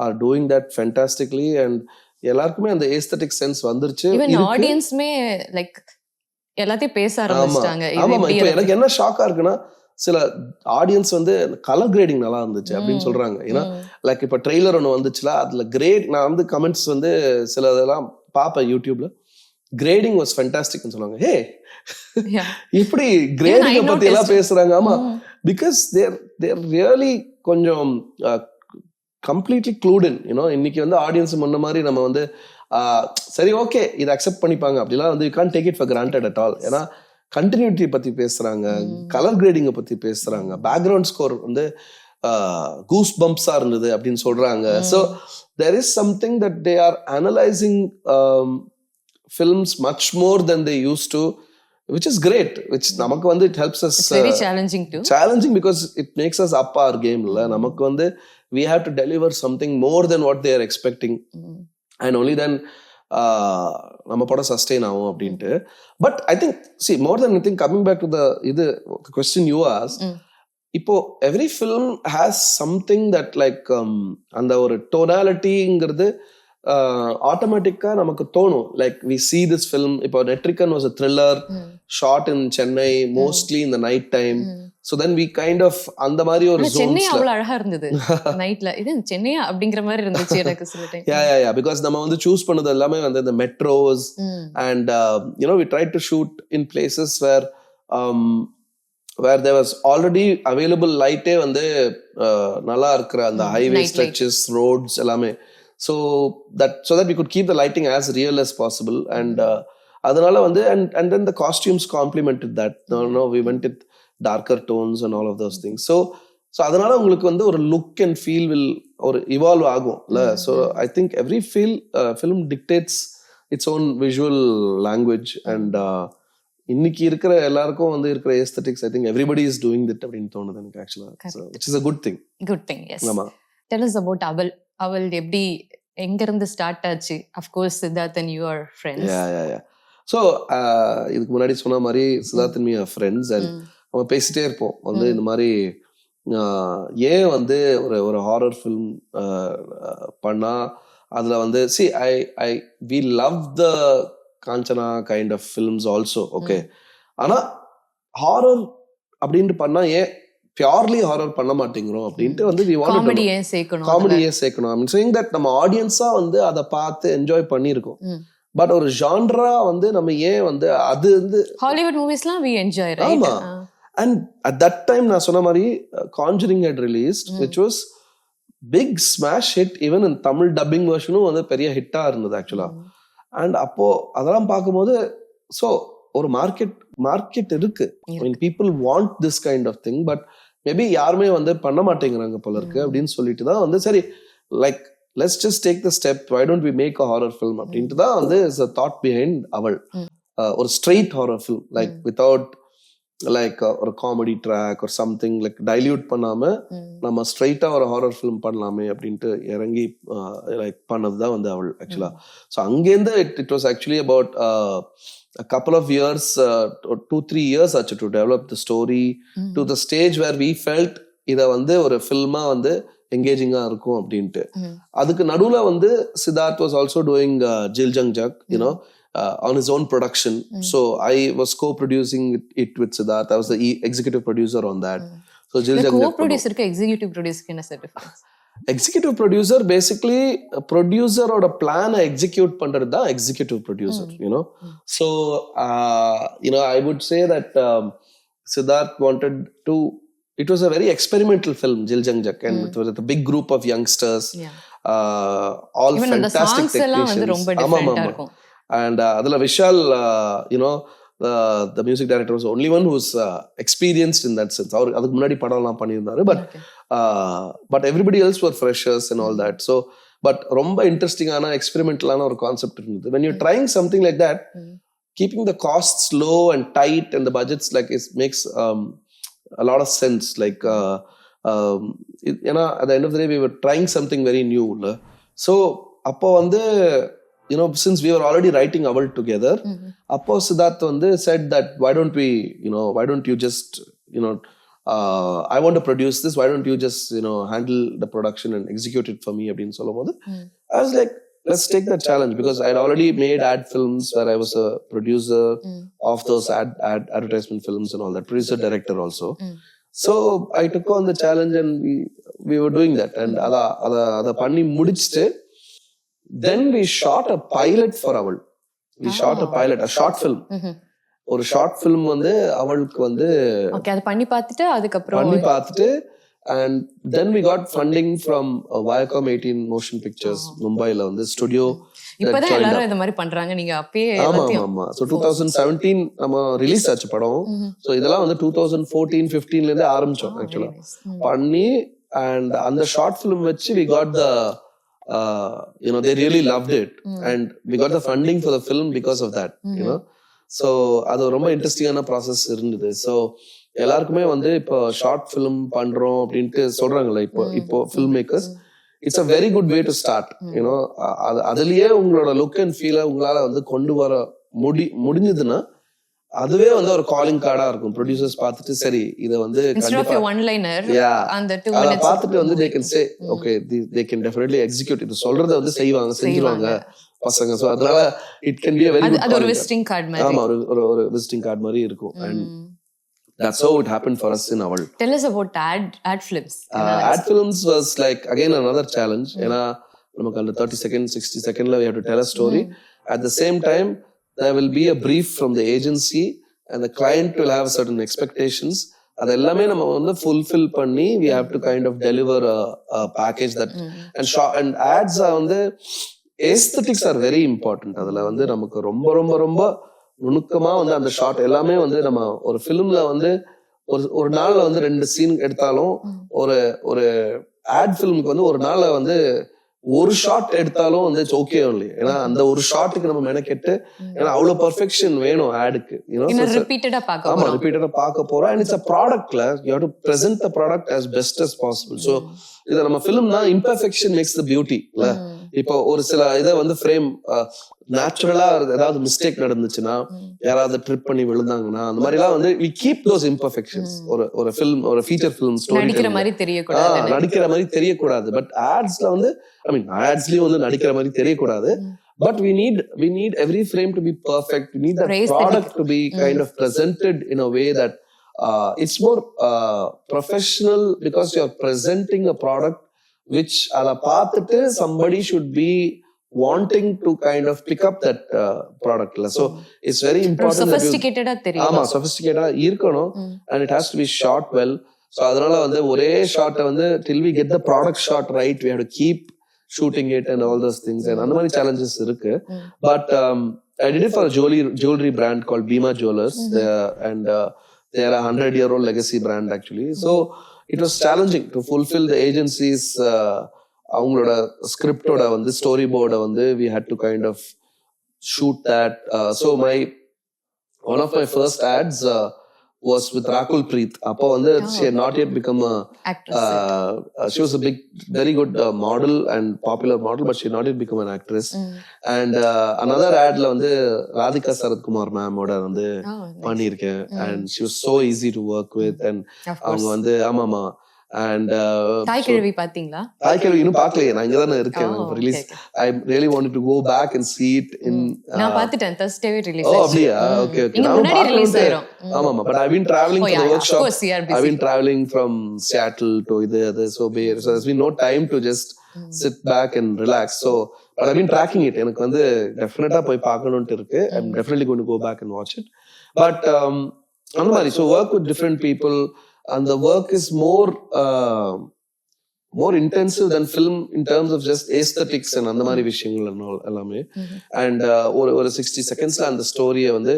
Speaker 2: are doing that fantastically and எல்லாருக்குமே அந்த ஏஸ்தட்டிக் சென்ஸ் வந்துருச்சு.
Speaker 1: ஈவன் ஆடியன்ஸ்மே லைக் எல்லாத்தையும் பேச ஆரம்பிச்சிட்டாங்க.
Speaker 2: இப்போ எனக்கு என்ன ஷாக்கா இருக்குன்னா சில ஆடியன்ஸ் வந்து கலர் கிரேடிங் நல்லா இருந்துச்சு அப்படின்னு சொல்றாங்க. ஏன்னா லைக் இப்போ ட்ரெய்லர் ஒன்று வந்துச்சுல, அதுல கிரேட் நான் வந்து கமெண்ட்ஸ் வந்து சில இதெல்லாம் பார்ப்பேன் யூடியூப்ல. கிரேடிங் வாஸ் ஃபென்டாஸ்டிக்னு சொன்னாங்க. ஹே
Speaker 1: Yeah.
Speaker 2: இப்படி
Speaker 1: Even I
Speaker 2: கிரேடிங்கை பத்தி எல்லாம்
Speaker 1: noticed.
Speaker 2: பேசுறாங்க. ஆமா, பிகாஸ் தேர் ரியலி கொஞ்சம் கம்ப்ளீட்லி க்ளூட் இன். யூனோ இன்னைக்கு வந்து ஆடியன்ஸ் முன்ன மாதிரி நம்ம வந்து சரி ஓகே இதை அக்செப்ட் பண்ணிப்பாங்க அப்படிலாம் வந்து you can't take it for granted at all. ஏன்னா கண்டினியூட்டி பத்தி பேசுறாங்க, கலர் கிரேடிங்கை பத்தி பேசுறாங்க, பேக்ரவுண்ட் ஸ்கோர் வந்து கூஸ் பம்ப்ஸா இருந்தது அப்படின்னு சொல்றாங்க. So there is something that they are analyzing films much more than they used to, which is great, which நமக்கு வந்து it helps us
Speaker 1: It's very challenging too.
Speaker 2: challenging because it makes us up our game இல்ல. நமக்கு வந்து we have to deliver something more than what they are expecting and only then நம்ம படம் சஸ்டெயின் ஆகும் அப்படின்ட்டு. But I think see more than anything coming back to the question you asked, இப்போ every film has something that like அந்த ஒரு டோனாலிட்டிங்கிறது ஆட்டோமேட்டிக்கா நமக்கு தோணும். Like we see this film. இப்போ Netrikann was a thriller shot in Chennai mostly in the night time. So then we kind of அந்த மாதிரி ஒரு
Speaker 1: சென்னை
Speaker 2: zones
Speaker 1: அவ்வளவு அழகா இருந்தது நைட்ல. இது சென்னையா அப்படிங்கிற மாதிரி இருந்துச்சு எனக்கு சில டைம்.
Speaker 2: yeah because நம்ம வந்து சூஸ் பண்ணது எல்லாமே வந்து the metros and you know we tried to shoot in places where there was already available light வந்து நல்லா இருக்கிற அந்த highway stretches, roads எல்லாமே. So that we could keep the lighting as real as possible and அதனால வந்து and then the costumes complemented that. No we went with darker tones and all of those things. So அதனால உங்களுக்கு வந்து ஒரு look and feel will or evolve ஆகும் இல்ல. So I think every film dictates its own visual language and இன்னைக்கு இருக்கிற எல்லாருக்கும் வந்து இருக்கிற aesthetics I think everybody is doing that அப்படின்னு தோணுது எனக்கு actually. So which is a good thing.
Speaker 1: Good thing, yes.
Speaker 2: ஆமா.
Speaker 1: Tell us about அவள் எப்படி எங்க இருந்து ஸ்டார்ட் ஆச்சு? Of course Siddharth and you are friends.
Speaker 2: Yeah. So இதுக்கு முன்னாடி சொன்ன மாதிரி Siddharth and me are friends and நம்ம பேசிட்டே இருப்போம் வந்து இந்த மாதிரி ஏன் வந்து ஒரு ஹாரர் ஃபிலிம் பண்ணா அதுல வந்து see we love the Kanchana kind of films also okay. ஆனா ஹாரர் அப்படின்னு பண்ணா ஏன் பியூர்லி ஹாரர் பண்ண மாட்டேங்கிறோம் அப்படின்ட்டு வந்து
Speaker 1: காமெடி ஏன் சேர்க்கணும்
Speaker 2: ஐ மீன் சேயிங் தட் நம்ம ஆடியன்ஸா வந்து அதை பார்த்து என்ஜாய் பண்ணியிருக்கோம். பட் ஒரு ஜான்ரா வந்து நம்ம ஏன் வந்து அது வந்து
Speaker 1: ஹாலிவுட் மூவிஸ்லாம் we enjoy, right?
Speaker 2: ஆமா. அண்ட் அட் தட் டைம் நான் சொன்ன மாதிரி Conjuring had released which was big smash hit. Even in Tamil dubbing வெர்ஷனும் வந்து பெரிய ஹிட்டா இருந்தது ஆக்சுவலா. அண்ட் அப்போ அதெல்லாம் பார்க்கும்போது ஸோ ஒரு மார்க்கெட் இருக்கு. I mean people want this kind of thing but maybe யாருமே வந்து பண்ண மாட்டேங்கிறாங்க போல இருக்கு அப்படின்னு சொல்லிட்டு தான் வந்து சரி like let's just take the step, why don't we make a horror film அப்படின்ட்டு தான் வந்து is a thought behind அவள். ஒரு straight horror film like without like ஒரு comedy track or something like dilute பண்ணாம நம்ம ஸ்ட்ரைட்டா ஒரு ஹாரர் ஃபிலிம் பண்ணலாமே அப்படின்ட்டு இறங்கி லைக் பண்ணதுதான் வந்து அவள் ஆக்சுவலா. ஸோ அங்கேருந்து it was actually about a couple of years, 2-3 years ஆச்சு to develop the story to the stage where we felt இதை வந்து ஒரு ஃபில்மா வந்து எங்கேஜிங்கா இருக்கும் அப்படின்ட்டு. அதுக்கு நடுவுல வந்து Siddharth was also doing Jil Jung Juk you know on his own production. So I was co-producing it with Siddharth. I was the executive producer on that. So Jil Jang
Speaker 1: co-producer ku executive producer ku enna sir difference?
Speaker 2: Executive producer basically a producer oda plan execute பண்றது தான் executive producer, you know. So you know I would say that Siddharth wanted to, it was a very experimental film, Jil Jang Jak, and it was a big group of youngsters. All even fantastic technicians. And adala Vishal you know the music director was the only one who's experienced in that sense. Adukku munadi padam la pannirundaru but everybody else were freshers and all that. So but romba interesting ana experimental ana or concept irundhu. When you're trying something like that, keeping the costs low and tight and the budgets like it makes a lot of sense. Like you know at the end of the day we were trying something very new. So appo vandu you know since we were already writing Aval together, appo Siddharth வந்து said that why don't you just you know I want to produce this, why don't you just you know handle the production and execute it for me அப்படின்னு சொல்லும்போது I was like let's take that challenge because I had already made ad films where I was a producer of those advertisement films and all that, producer director also. So I took on the challenge and we were doing that and அத பண்ணி முடிச்சிட்டு then we shot a pilot for Aval. we shot a pilot, a short film. ஒரு ஷார்ட் ஃபிலிம் வந்து அவளுக்கு வந்து
Speaker 1: ஓகே அது பண்ணி பார்த்துட்டு அதுக்கப்புறம்
Speaker 2: பண்ணி பார்த்துட்டு and then we got funding from Viacom 18 Motion Pictures மும்பைல வந்து ஸ்டுடியோ.
Speaker 1: இப்பதான் எல்லாரும் இந்த மாதிரி பண்றாங்க. நீங்க அப்பயே
Speaker 2: ஆமா ஆமா. So 2017 நம்ம ரிலீஸ் ஆச்சு படம். So இதெல்லாம் வந்து 2014-15ல இருந்து ஆரம்பிச்சோம் ஆக்சுவலா பண்ணி. And அந்த ஷார்ட் ஃபிலிம் வச்சு we got the you know they really loved it and we got the funding for the film because of that, you know. So அது ரொம்ப இன்ட்ரெஸ்டிங்கான ப்ராசஸ் இருந்தது. ஸோ எல்லாருக்குமே வந்து இப்போ ஷார்ட் ஃபிலிம் பண்றோம் அப்படின்ட்டு சொல்றாங்கல்ல இப்போ film makers, it's a very good way to start. You know அதுலயே உங்களோட லுக் அண்ட் ஃபீலை உங்களால வந்து கொண்டு வர முடிஞ்சதுன்னா அதுவே வந்து ஒரு காலிங் கார்டா இருக்கும். ப்ரொடியூசர்ஸ் பார்த்துட்டு சரி இதை வந்து அதை பார்த்துட்டு வந்து they can say okay they can definitely execute இது சொல்றதை வந்து செஞ்சுருவாங்க பசங்க. சோ அதனால it can be a very good,
Speaker 1: அது ஒரு விசிட்டிங் கார்டு மாதிரி.
Speaker 2: ஆமா ஒரு விசிட்டிங் கார்டு மாதிரி இருக்கும். and that's how it happened for us in Aval.
Speaker 1: Tell us about ad films.
Speaker 2: Ad films was like again another challenge. ஏன்னா நமக்கு அந்த 30 seconds 60 secondல we have to tell a story. At the same time there will be a brief from the agency and the client will have certain expectations. அது எல்லாமே நம்ம வந்து fulfill பண்ணி we have to kind of deliver a package that and ads are வந்து aesthetics are very important. அதுல வந்து நமக்கு ரொம்ப ரொம்ப ரொம்ப நுணுக்கமா வந்து அந்த ஷாட் எல்லாமே வந்து நம்ம ஒரு ஃபிலிம்ல வந்து ஒரு நாள்ல வந்து 2 சீன் எடுத்தாலும் ஒரு ஆட் ஃபிலிமுக்கு வந்து ஒரு நாள்ல வந்து ஒரு ஷாட் எடுத்தாலும் வந்து ஓகே ஒன்லி. ஏன்னா அந்த ஒரு ஷாட்டுக்கு நம்ம மெனக்கெட்டு ஏன்னா அவ்வளவு பெர்ஃபெக்ஷன் வேணும் ஆடுக்கு.
Speaker 1: ரிப்பீட்டடா
Speaker 2: பார்க்க போறோம். அண்ட் இட்ஸ் அ ப்ராடக்ட்ல you have to present the product as best as possible. So இதை நம்ம ஃபிலிம்னா இம்பர்ஃபெக்ஷன் மேக்ஸ் த பியூட்டி இல்ல. இப்போ ஒரு சில இதை வந்து ஃப்ரேம் நேச்சுரலா ஏதாவது மிஸ்டேக் நடந்துச்சுன்னா யாராவது ட்ரிப் பண்ணி விழுந்தாங்கன்னா அந்த மாதிரி எல்லாம் வந்து we keep those imperfections. ஒரு ஃபிலிம் ஒரு ஃபீச்சர் ஃபிலிம் ஸ்டோரி
Speaker 1: நடிக்கிற மாதிரி தெரியக்கூடாது.
Speaker 2: பட் ஆட்ஸ்ல வந்து ஐ மீன் ஆட்ஸ்லயும் வந்து நடிக்கிற மாதிரி தெரியக்கூடாது. But we need every frame to be perfect. We need the product to be kind of presented in a way that it's more professional because you're presenting a product which ala paathitte somebody should be wanting to kind of pick up that product la. So it's very important
Speaker 1: sophisticated ah theriyum.
Speaker 2: Ama sophisticated ah irukano and it has to be shot well. So adanal vande ore shot vande till we get the product shot right we have to keep shooting it and all those things and andha mari challenges irukku. But I did it for a jewelry brand called Bima Jewelers. And they are a 100-year-old legacy brand actually. So it was challenging to fulfill the agency's அவங்களோட ஸ்கிரிப்டோட வந்து ஸ்டோரி போர்டை வந்து we had to kind of shoot that. So one of my first ads was with Rakul Preet. அப்போ வந்து she had not yet become a actress. She was a very good model and popular model, but she had not yet become an actress. And another adல வந்து ராதிகா சரத்குமார் மேமோட வந்து பண்ணியிருக்கேன். And she was so easy to work with. And அவங்க வந்து ஆமாமா. And
Speaker 1: தாய்க்கிழவி பாத்தீங்களா?
Speaker 2: தாய்க்கிழவி இன்னும் பார்க்கலையே, நான் இங்க தானே இருக்கேன் release. I really wanted to go back and see it in
Speaker 1: நான் பார்த்துட்டேன் Thursday ரிலீஸ்.
Speaker 2: Oh அப்படியே okay okay.
Speaker 1: நான் முன்னாடி ரிலீஸ் ஆயிரும்.
Speaker 2: ஆமாமா, but I've been traveling for the workshop. I've been traveling from Seattle to இது so there's been no time to just sit back and relax. So but I've been tracking it. எனக்கு வந்து டெஃபினட்டா போய் பார்க்கணும்னு இருக்கு. I'm definitely going to go back and watch it. But அந்த மாதிரி so work with different people and the work is more intensive than film in terms of just aesthetics and அந்த மாதிரி விஷயங்கள் எல்லாமே. அண்ட் ஒரு 60 செகண்ட்ஸ்ல அந்த ஸ்டோரியை வந்து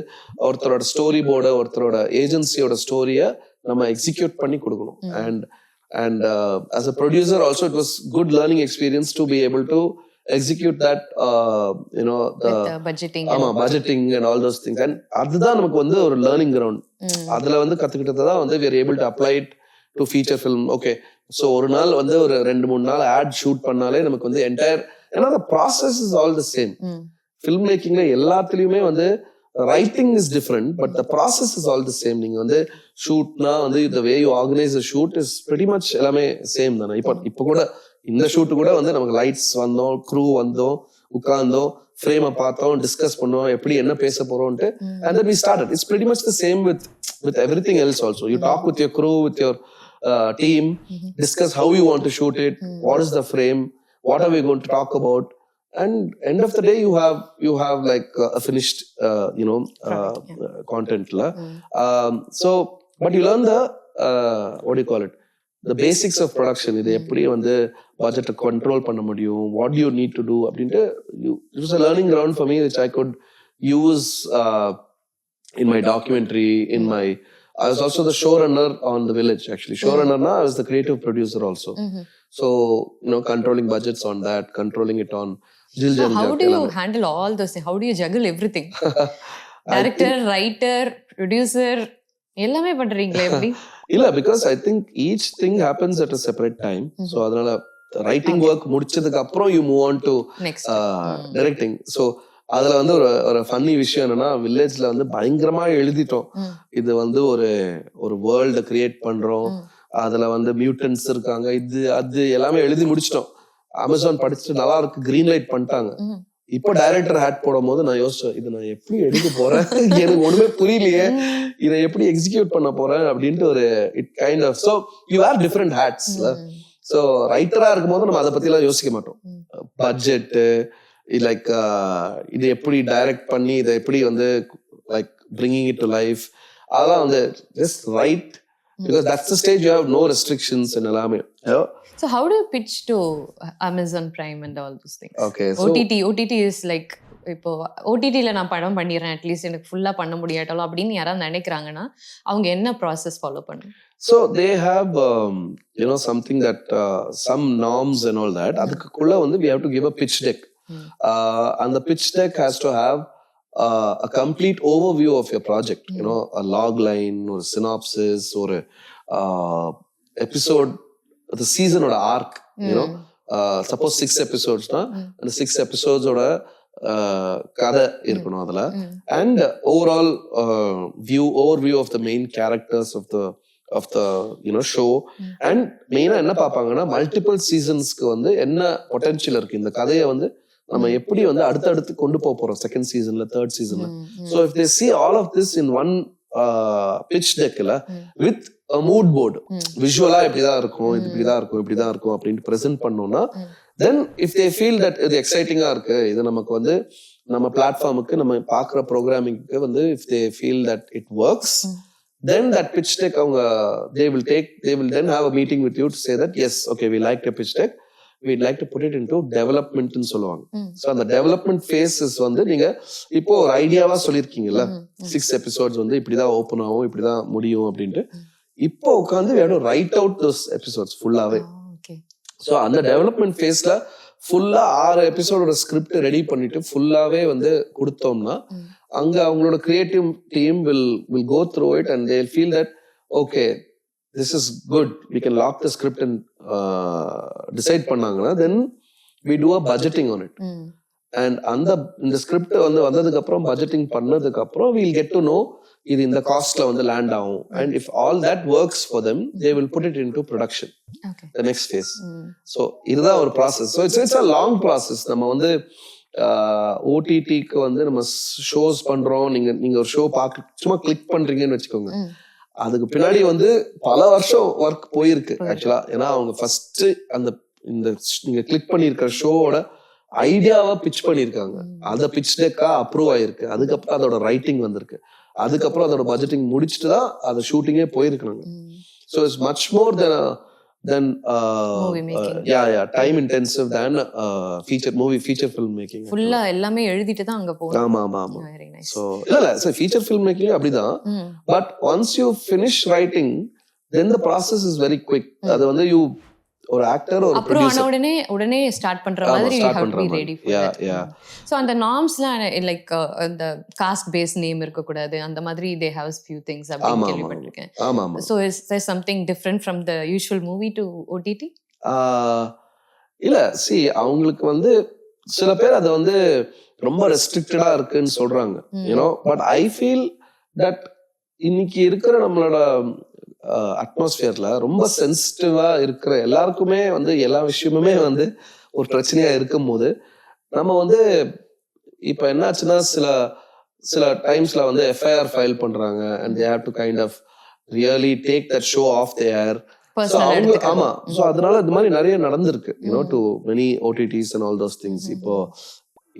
Speaker 2: ஒருத்தரோட ஸ்டோரி போர்டை ஒருத்தரோட ஏஜென்சியோட ஸ்டோரியை நம்ம எக்ஸிக்யூட் பண்ணி கொடுக்கணும். and as a producer also it was good learning experience to be able to execute that you know the budgeting and all those things. and அதுதான் நமக்கு வந்து ஒரு learning ground. அதுல வந்து கத்துக்கிட்டதான் வந்து we are able to apply it to feature film. okay, so ஒரு நாள் வந்து ஒரு 2-3 நாள் ad shoot பண்ணாலே நமக்கு வந்து entire ஏன்னா the process is all the same. film makingல எல்லாத்துலயுமே வந்து writing is different but the process is all the same. நீங்க வந்து ஷூட்னா வந்து the way you organize a shoot is pretty much எல்லாமே சேம் தானே. இப்போ கூட இந்த ஷூட்டு கூட வந்து நமக்கு லைட்ஸ் வந்தோம், க்ரூ வந்தோம், உட்கார்ந்தோம், ஃப்ரேமை பார்த்தோம், டிஸ்கஸ் பண்ணோம், எப்படி என்ன பேச போறோம்ட்டு. and then we started. It's pretty much the same with everything else also. You talk with your crew, with your team, discuss how you want to shoot it, what is the frame, what are we going to talk about, and end of the day you have like a finished content la. So but you learn the what do you call it, the basics of production. இது எப்படி வந்து பட்ஜெட்டை கண்ட்ரோல் பண்ண முடியும், what do you need to do அப்படின்ட்டு it was a learning ground for me which I could use in my documentary, I was also the showrunner on The Village actually. Showrunner na, I was the creative producer also. So controlling budgets on that, controlling it on Jil Jal.
Speaker 1: How do you handle all those things? How do you juggle everything? Director, writer, producer, எல்லாமே பண்றீங்களே எப்படி?
Speaker 2: இல்ல, because I think each thing happens at a separate time. So அதனால writing work முடிச்சதுக்கு அப்புறம் you move on to directing. So அதுல வந்து ஒரு ஃபன்னி விஷயம் என்னன்னா, வில்லேஜ்ல வந்து பயங்கரமா எழுதிட்டோம். இது வந்து ஒரு வேர்ல்ட கிரியேட் பண்றோம், அதுல வந்து மியூட்டன்ஸ் இருக்காங்க, இது அது எல்லாமே எழுதி முடிச்சிட்டோம். அமேசான் படிச்சுட்டு நல்லா இருக்கு, கிரீன் லைட் பண்ணிட்டாங்க. இப்போ டைரக்டர் ஹேட் போடும் போது நான் யோசிச்சேன், இது நான் எப்படி எடுக்க போறேன், எனக்கு ஒண்ணுமே புரியலையே, இதை எப்படி எக்ஸிக்யூட் பண்ண போறேன் அப்படின்ட்டு ஒரு it kind of. So you have different hats. So ரைட்டரா இருக்கும் போது நம்ம அதை பத்தி எல்லாம் யோசிக்க மாட்டோம். பட்ஜெட் லைக் இது எப்படி டைரக்ட் பண்ணி இதை எப்படி வந்து like bringing it to life, அதெல்லாம் வந்து just right, because that's the stage you have no restrictions and எல்லாமே.
Speaker 1: So how do you pitch to Amazon Prime and all those things?
Speaker 2: Okay, so
Speaker 1: OTT is like, இப்போ OTTல நான் படம் பண்ணிடுறேன், அட்லீஸ்ட் எனக்கு ஃபுல்லா பண்ண முடியாட்டாலும் அப்படின்னு யாராவது நினைக்கிறாங்கன்னா அவங்க என்ன ப்ராசஸ் ஃபாலோ பண்ணுங்க?
Speaker 2: So they have something that some norms and all that. அதுக்குள்ள வந்து we have to give a pitch deck. And the pitch deck has to have a complete overview of your project, a log line or a synopsis or a episode, the season or arc, suppose 6 episodes na, and 6 episodes oda kada irukonu adala, and overall overview of the main characters of the show. And main enna paapanga na multiple seasons ku வந்து என்ன potential இருக்கு இந்த கதையை வந்து நம்ம எப்படி வந்து அடுத்தடுத்து கொண்டு போறோம், செகண்ட் சீசன்ல, தேர்ட் சீசன்ல. So if they see all of this in one pitch deck la with a mood board, visually இப்படிதான் இருக்கும், இது இப்படிதான் இருக்கும், இப்படிதான் இருக்கும் அப்படின்னு பிரசன்ட் பண்ணோம்னா, then if they feel that இது எக்ஸைட்டிங்கா இருக்கு, இது நமக்கு வந்து நம்ம பிளாட்ஃபார்முக்கு நம்ம பாக்குற ப்ரோக்ராமிங்க்கு வந்து if they feel that it works, then that pitch deck they will then have a meeting with you to say that yes, okay, we liked your pitch deck, we'd like to put it into development ன்னு சொல்லுவாங்க. So அந்த development phases வந்து நீங்க இப்போ ஒரு ஐடியாவா சொல்லிருக்கீங்கல்ல, 6 episodes வந்து இப்படிதான் ஓபன் ஆகும், இப்படிதான் முடியும் அப்படின்ட்டு, இப்போ உட்காந்து we have to write out those episodes ஃபுல்லாவே. So அந்த development phaseல ஃபுல்லா 6 எபிசோடோட ஸ்கிரிப்ட் ரெடி பண்ணிட்டு ஃபுல்லாவே வந்து கொடுத்தோம்னா, அங்க அவங்களோட creative team will go through it and they'll feel that okay, this is good, we can lock the script and decide பண்ணாங்கன்னா, then we do a budgeting on it. And இந்த ஸ்கிரிப்ட் வந்து வந்ததுக்கு அப்புறம் பட்ஜெட்டிங் பண்ணதுக்கு அப்புறம் we'll get to know இது இந்த காஸ்ட்ல வந்து லேண்ட் ஆகும். And if all that works for them, they will put it into production, the next phase. So இதுதான் ஒரு process. So it's a long process. நம்ம வந்து ஓடிடிக்கு வந்து நம்ம ஷோஸ் பண்றோம், நீங்க ஒரு ஷோ சும்மா கிளிக் பண்றீங்கன்னு வச்சுக்கோங்க, அதுக்கு பின்னாடி வந்து பல வருஷம் ஒர்க் போயிருக்கு ஆக்சுவலா. ஏன்னா அவங்க ஃபர்ஸ்ட் இந்த நீங்க கிளிக் பண்ணிருக்கிற ஷோவோட ஐடியாவா பிட்ச் பண்ணிருக்காங்க, அத பிட்ச் டெக்கா அப்ரூவ் ஆயிருக்கு, அதுக்கப்புறம் அதோட ரைட்டிங் வந்திருக்கு, அதுக்கப்புறம் அதோட பட்ஜெட்டிங் முடிச்சுட்டு தான் அது ஷூட்டிங்கே போயிருக்காங்க. So it's much more than time intensive than feature film making.
Speaker 1: ஃபுல்லா எல்லாமே எழுதிட்டு தான் அங்க போறோம்.
Speaker 2: ஆமா. So இல்ல feature film making அப்படிதான். But once you finish writing, then the process is very quick. அது வந்து ஒரு ஆக்டர் ஒரு ப்ரொடியூசர்
Speaker 1: உடனே ஸ்டார்ட் பண்ற மாதிரி you have to be ready for that. So அந்த நார்ம்ஸ்லாம் லைக் அந்த காஸ்ட் பேஸ் நேம் இருக்க கூடாது, அந்த மாதிரி they have few things அப்படி கேள்விப்பட்டிருக்கேன்.
Speaker 2: ஆமா.
Speaker 1: So is there something different from the usual movie to OTT?
Speaker 2: இல்ல, see அவங்களுக்கு வந்து சில பேர் அது வந்து ரொம்ப ரெஸ்ட்ரிக்டடா இருக்குன்னு சொல்றாங்க, but I feel that இன்னைக்கு இருக்கிற நம்மளோட அட்மாஸ்பியர்ல ரொம்ப சென்சிட்டிவா இருக்கிற எல்லாருக்குமே வந்து எல்லா விஷயமுமே வந்து ஒரு பிரச்சனையா இருக்கும் போது, நம்ம வந்து இப்ப என்னாச்சுன்னா சில டைம்ஸ்ல வந்து FIR ஃபைல் பண்றாங்க and they have to kind of really take that show off the air
Speaker 1: Personal
Speaker 2: அவங்க
Speaker 1: எடுத்துக்கிறது.
Speaker 2: ஆமா ஸோ அதனால இந்த மாதிரி நிறைய நடந்திருக்கு to many OTTs and all those things.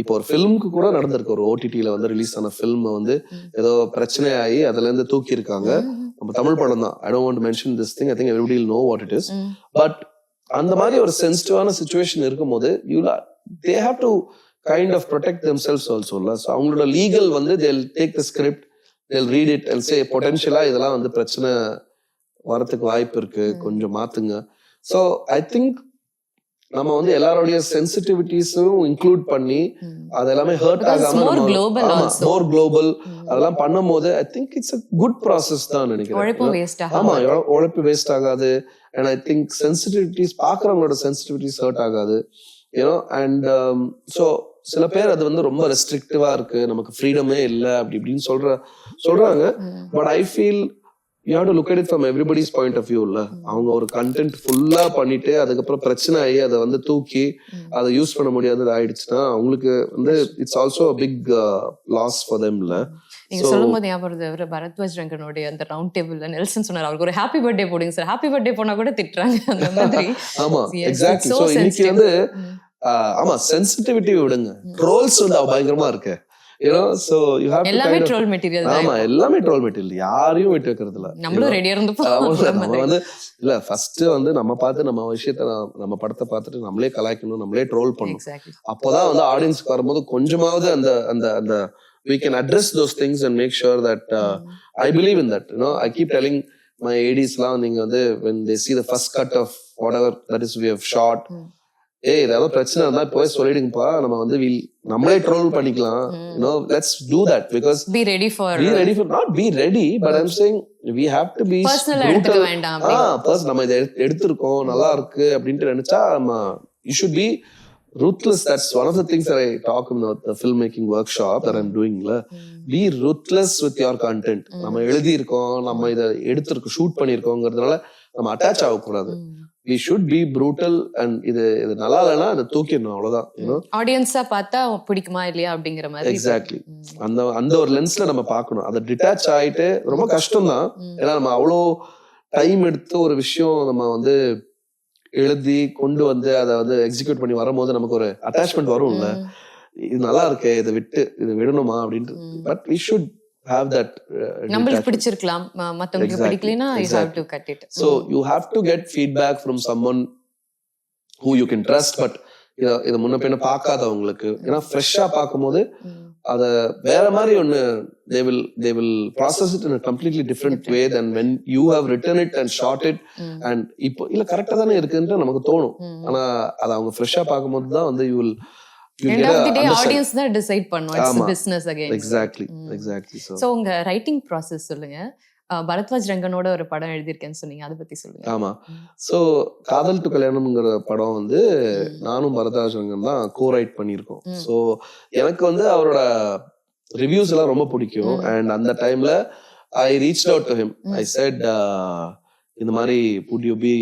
Speaker 2: இப்போ ஒரு ஃபிலிம்க்கு கூட நடந்திருக்கு. ஒரு OTTல வந்து ரிலீஸ் ஆன ஃபில்ம் வந்து ஏதோ பிரச்சனை ஆகி அதுல இருந்து தூக்கி இருக்காங்க. நம்ம தமிழ் படம் தான். I don't want to mention this thing. I think everybody will know what it is. But அந்த மாதிரி ஒரு சென்சிட்டிவான சிச்சுவேஷன் இருக்கும்போது they have to kind of protect themselves also இல்ல. ஸோ அவங்களோட லீகல் வந்து they'll take the script, they'll read it and say பொட்டன்ஷியலா இதெல்லாம் வந்து பிரச்சனை வரத்துக்கு வாய்ப்பு இருக்கு, கொஞ்சம் மாத்துங்க. ஸோ ஐ திங்க் நம்ம வந்து எல்லாரோடைய சென்சிட்டிவிட்டிஸும் இன்க்ளூட் பண்ணி அது எல்லாமே ஹர்ட் ஆகாம
Speaker 1: more global also.
Speaker 2: More global அதெல்லாம் பண்ணும்போது I think it's a good process தான் நினைக்கிறேன்.
Speaker 1: உழைப்பும் வேஸ்ட்
Speaker 2: ஆமா
Speaker 1: ஆகாது.
Speaker 2: உழைப்பு வேஸ்ட் ஆகாது. அண்ட் ஐ திங்க் சென்சிட்டிவிட்டிஸ் பாக்குறவங்களோட சென்சிட்டிவிட்டிஸ் ஹர்ட் ஆகாது. அண்ட் ஸோ சில பேர் அது வந்து ரொம்ப ரெஸ்ட்ரிக்டிவா இருக்கு, நமக்கு ஃப்ரீடமே இல்லை அப்படி இப்படின்னு சொல்றாங்க. But I feel you have to look at it from everybody's point of view இல்ல. அவங்க ஒரு கண்டென்ட் ஃபுல்லா பண்ணிட்டு அதுக்கப்புறம் பிரச்சனை ஆகி அதை வந்து தூக்கி அதை யூஸ் பண்ண முடியாது ஆயிடுச்சுன்னா அவங்களுக்கு வந்து it's also big loss for them இல்ல.
Speaker 1: நீங்க சொல்லும் போது ஞாபகம் வருது, அவர் பரத்வாஜ் ரங்கனுடைய அந்த ரவுண்ட் டேபிள்ல நெல்சன் சொன்னார், அவருக்கு ஒரு ஹாப்பி பர்த்டே போடுங்க சார், ஹாப்பி பர்த்டே போனா கூட திட்டுறாங்க அந்த மாதிரி.
Speaker 2: ஆமா
Speaker 1: Yes,
Speaker 2: exactly.
Speaker 1: it's so
Speaker 2: so இன்னைக்கு
Speaker 1: sensitive.
Speaker 2: வந்து ஆமா சென்சிட்டிவிட்டி விடுங்க, ட்ரோல்ஸ் வந்து பயங்கரமா இருக்கு. So you have to
Speaker 1: எல்லாமே
Speaker 2: kind of-
Speaker 1: ட்ரோல் மெட்டீரியல் தான்.
Speaker 2: ஆமா எல்லாமே ட்ரோல் மெட்டீரியல், யாரையும் விட்டு வைக்கிறது இல்ல.
Speaker 1: நம்மளும் ரெடியா இருந்து
Speaker 2: நம்ம வந்து இல்ல ஃபர்ஸ்ட் வந்து நம்ம பார்த்து நம்ம விஷயத்த நம்ம படத்தை பார்த்துட்டு நம்மளே கலாய்க்கணும், நம்மளே ட்ரோல் பண்ணணும்.
Speaker 1: எக்ஸாக்ட்லி.
Speaker 2: அப்போதான் வந்து ஆடியன்ஸ்க்கு வரும்போது கொஞ்சமாவது அந்த அந்த அந்த we can address those things and make sure that I believe in that. I keep telling my ADs லாம், நீங்க வந்து when they see the first cut of whatever that is we have shot, ஏதாவது பிரச்சனை இருந்தா போய் சொல்லிடுங்கப்பா, நம்ம வந்து நம்மளே ட்ரோல் பண்ணிக்கலாம். Let's do that because
Speaker 1: be ready for
Speaker 2: not be ready, but I'm saying we have to be
Speaker 1: personal எடுத்துக்க வேண்டாம்.
Speaker 2: நம்ம இதை எடுத்திருக்கோம் நல்லா இருக்கு அப்படின்ட்டு நினைச்சா you should be ruthless. That's one of the things that I talk about the filmmaking workshop that I'm doing. Be ruthless with your content. நம்ம எழுதி இருக்கோம், நம்ம இதை எடுத்திருக்கோம், ஷூட் பண்ணிருக்கோங்கிறதுனால நம்ம அட்டாச் ஆகக்கூடாது. We should be brutal and இது நல்லா இல்லைன்னா அதை தூக்கிடணும், அவ்வளவுதான்.
Speaker 1: ஆடியன்ஸா பார்த்தா பிடிக்குமா இல்லையா அப்படிங்கிற மாதிரி.
Speaker 2: எக்ஸாக்ட்லி. அந்த ஒரு லென்ஸ்ல நம்ம பார்க்கணும். அதை டிட்டாச் ஆயிட்டு ரொம்ப கஷ்டம் தான். ஏன்னா நம்ம அவ்வளோ டைம் எடுத்து ஒரு விஷயம் நம்ம வந்து எழுதி கொண்டு வந்து அதை வந்து எக்ஸிக்யூட் பண்ணி வரும்போது நமக்கு ஒரு அட்டாச்மெண்ட் வரும்ல, இது நல்லா இருக்கு, இதை விடணுமா அப்படின்ட்டு. But we should have that
Speaker 1: நம்மளுக்கு பிடிச்சிருக்கலாம், மத்தவங்களுக்கு பிடிக்கலனா you have to cut it.
Speaker 2: So you have to get feedback from someone who you can trust. But இத முன்ன பின்ன பார்க்காதவங்களுக்கு, ஏன்னா ஃப்ரெஷ்ஷா பார்க்கும்போது அத வேற மாதிரி ஒன்னு they will process it in a completely different way than when you have written it and shot it. And இப்போ இல்ல கரெக்டா தானே இருக்குன்னு நமக்கு தோணும். ஆனா அத அவங்க ஃப்ரெஷ்ஷா பார்க்கும்போது தான் வந்து you will
Speaker 1: end of the day audience தான் டிசைட் பண்ணும். It's a business again.
Speaker 2: Exactly.
Speaker 1: So உங்க ரைட்டிங் process சொல்லுங்க. பரத்வாஜ் ரங்கனோட ஒரு படம் எழுதியிருக்கேன்னு சொன்னீங்க, அதை பத்தி சொல்லுங்க.
Speaker 2: ஆமா. சோ காதல் டு கல்யாணம்ங்கிற படம் வந்து நானும் பரத்வாஜ் ரங்கன் தான் கோ-ரைட் பண்ணியிருக்கோம். சோ எனக்கு வந்து அவரோட ரிவ்யூஸ் எல்லாம் ரொம்ப பிடிக்கும். அண்ட் அந்த டைம்ல I reached out to him. I said இந்த மாதிரி would you be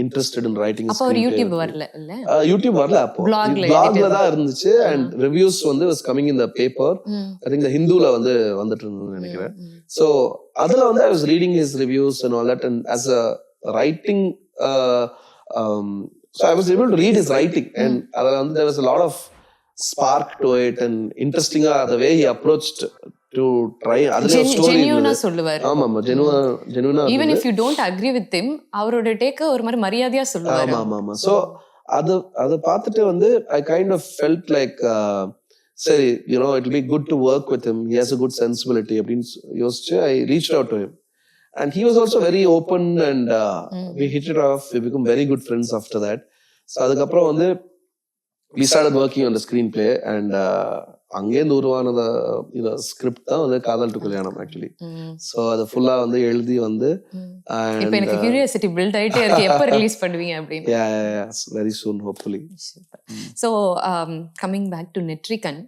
Speaker 2: interested in writing a
Speaker 1: அப்போ ஒரு
Speaker 2: screenplay?
Speaker 1: யூடியூப் வரல இல்ல?
Speaker 2: யூடியூப் வரல, அப்போ blogல தான் இருந்துச்சு. அண்ட் ரிவ்யூஸ் வந்து was coming in the paper. I think the Hinduல வந்து வந்துட்டு இருந்ததுன்னு நினைக்கிறேன். So அதுல வந்து I was reading his reviews and all that, and as a writing so I was able to read his writing, and அதுல வந்து there was a lot of spark to it and interesting the way he approached to try. அதுல ஸ்டோரி
Speaker 1: ஜென்யூனா சொல்லுவாரு.
Speaker 2: ஆமா ஜென்யூனா
Speaker 1: even if you don't agree with him, அவரோட டேக்க ஒரு மாதிரி மரியாதையா சொல்லுவாரு.
Speaker 2: ஆமா. So அது பார்த்துட்டு வந்து I kind of felt like சரி it will be good to work with him, he has a good sensibility அப்படின்னு யோசிச்சு I reached out to him, and he was also very open, and we hit it off. We become very good friends after that. So அதுக்கப்புறம் வந்து we started working on the screenplay, and அங்கேருந்து உருவானத ஸ்கிரிப்ட் தான் வந்து காதல் டு கல்யாணம் ஆக்சுவலி. சோ அது ஃபுல்லா வந்து எழுதி வந்து
Speaker 1: இப்போ எனக்கு கியூரியாசிட்டி பில்ட் ஆயிட்டே இருக்கு, எப்ப ரிலீஸ் பண்ணுவீங்க அப்படின்னு.
Speaker 2: Very soon hopefully.
Speaker 1: So coming back to Netrikann,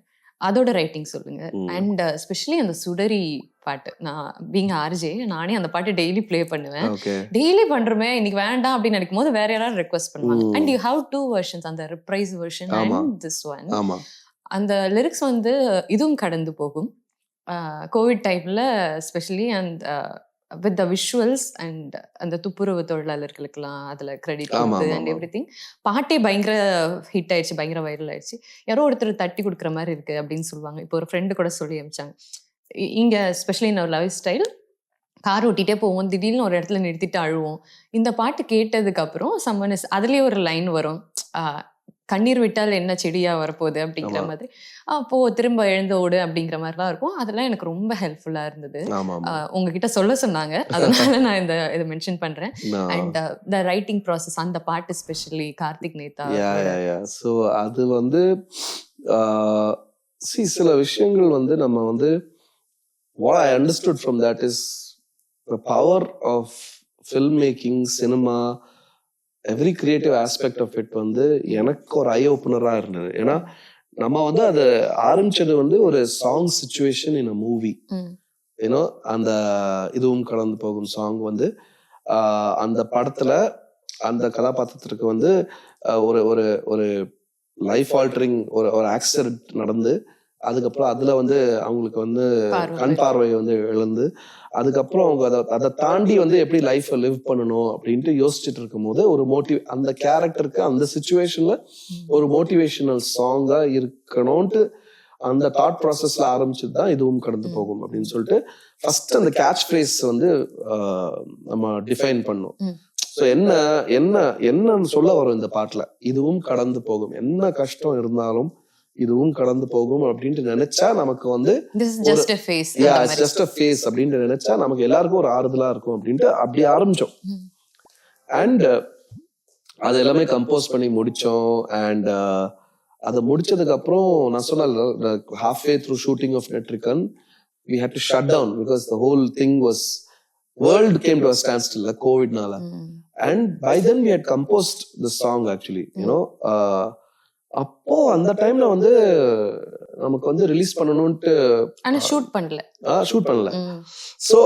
Speaker 1: அதோட ரைட்டிங் சொல்லுங்க. அண்ட் ஸ்பெஷலி அந்த சுடரி பாட்டு, நான் பீங் ஆர்ஜே நானே அந்த பாட்டு டெய்லி ப்ளே பண்ணுவேன். டெய்லி பண்றோமே, இன்னைக்கு வேண்டாம் அப்படின்னு நினைக்கும் போது வேற யாராவது ரெக்வெஸ்ட் பண்ணுவாங்க. அண்ட் யூ ஹாவ் 2 வெர்ஷன்ஸ், அந்த reprise version and this one. அந்த லிரிக்ஸ் வந்து இதுவும் கடந்து போகும் கோவிட் டைம்ல specially. And with the visuals and அந்த துப்புரவு தொழிலாளர்களுக்கெல்லாம் அதில் கிரெடிட் கொடுத்து அண்ட் எவ்ரி திங். பாட்டே பயங்கர ஹிட் ஆயிடுச்சு, பயங்கர வைரல் ஆயிடுச்சு. யாரோ ஒருத்தர் தட்டி கொடுக்குற மாதிரி இருக்கு அப்படின்னு சொல்லுவாங்க. இப்போ ஒரு ஃப்ரெண்டு கூட சொல்லி அமிச்சாங்க, இங்கே specially in our lifestyle car ஓட்டிகிட்டே போவோம், திடீர்னு ஒரு இடத்துல நிறுத்திட்டு அழுவோம். இந்த பாட்டு கேட்டதுக்கப்புறம் சம்மன் இஸ் அதுலேயே ஒரு லைன் வரும், கண்ணீர் விட்டால் என்ன செடியாக வரப்போகுது அப்படிங்கிற மாதிரி, அப்போது திரும்ப எழுந்து ஓடு அப்படிங்கிற மாதிரிலாம் இருக்கும். அதெல்லாம் எனக்கு ரொம்ப ஹெல்ப்ஃபுல்லாக இருந்தது. உங்ககிட்ட சொல்ல சொன்னாங்க, அதனால நான் இதை மென்ஷன் பண்ணுறேன். அண்ட் த ரைட்டிங் ப்ராசஸ், அந்த பாட்டு ஸ்பெஷலி கார்த்திக் நேதா.
Speaker 2: ஸோ அது வந்து சில விஷயங்கள் வந்து நம்ம வந்து what I understood from that is the power of filmmaking, cinema, every creative aspect of it வந்து எனக்கு ஒரு ஐ ஓப்பனரா இருந்தது. ஏன்னா நம்ம வந்து அதை ஆரம்பிச்சது வந்து ஒரு song situation in a movie. ஏன்னோ அந்த இதுவும் கடந்து போகும் சாங் வந்து அந்த படத்துல அந்த கதாபாத்திரத்திற்கு வந்து ஒரு ஒரு ஒரு லைஃப் ஆல்டரிங் ஒரு ஆக்சிடென்ட் நடந்து, அதுக்கப்புறம் அதுல வந்து அவங்களுக்கு வந்து கண் பார்வையை வந்து இழந்து, அதுக்கப்புறம் அவங்க அதை தாண்டி வந்து எப்படி லைஃப் லிவ் பண்ணணும் அப்படின்ட்டு யோசிச்சுட்டு இருக்கும் போது ஒரு அந்த கேரக்டருக்கு அந்த சிச்சுவேஷன்ல ஒரு மோட்டிவேஷனல் சாங்கா இருக்கணும்ட்டு அந்த தாட் ப்ராசஸ்ல ஆரம்பிச்சுட்டு தான் இதுவும் கடந்து போகும் அப்படின்னு சொல்லிட்டு ஃபர்ஸ்ட் அந்த கேட்ச் ஃப்ரேஸ் வந்து நம்ம டிஃபைன் பண்ணோம். ஸோ என்ன சொல்ல வரும் இந்த பாட்டுல, இதுவும் கடந்து போகும், என்ன கஷ்டம் இருந்தாலும் இதுவும் கடந்து போகும் அப்படின்ட்டு நினைச்சா நமக்கு வந்து ஜஸ்ட் அ ஃபேஸ் அப்படின்ட்டு நினைச்சா நமக்கு எல்லாருக்கும் ஒரு ஆறுதலா இருக்கும் அப்படின்ட்டு அப்படி ஆரம்பிச்சோம். அண்ட் அது எல்லாமே கம்போஸ் பண்ணி முடிச்சோம். அண்ட் அதை முடிச்சதுக்கு அப்புறம் நான் சொன்ன halfway through shooting of Netrikan we had to shut down because the whole thing was world came to a standstill like COVID-nala. And by then we had composed the song actually, you know. அப்போ அந்த டைம்ல வந்து நமக்கு வந்து ரிலீஸ் பண்ணணும்ட்டு
Speaker 1: ஷூட் பண்ணல.
Speaker 2: சோ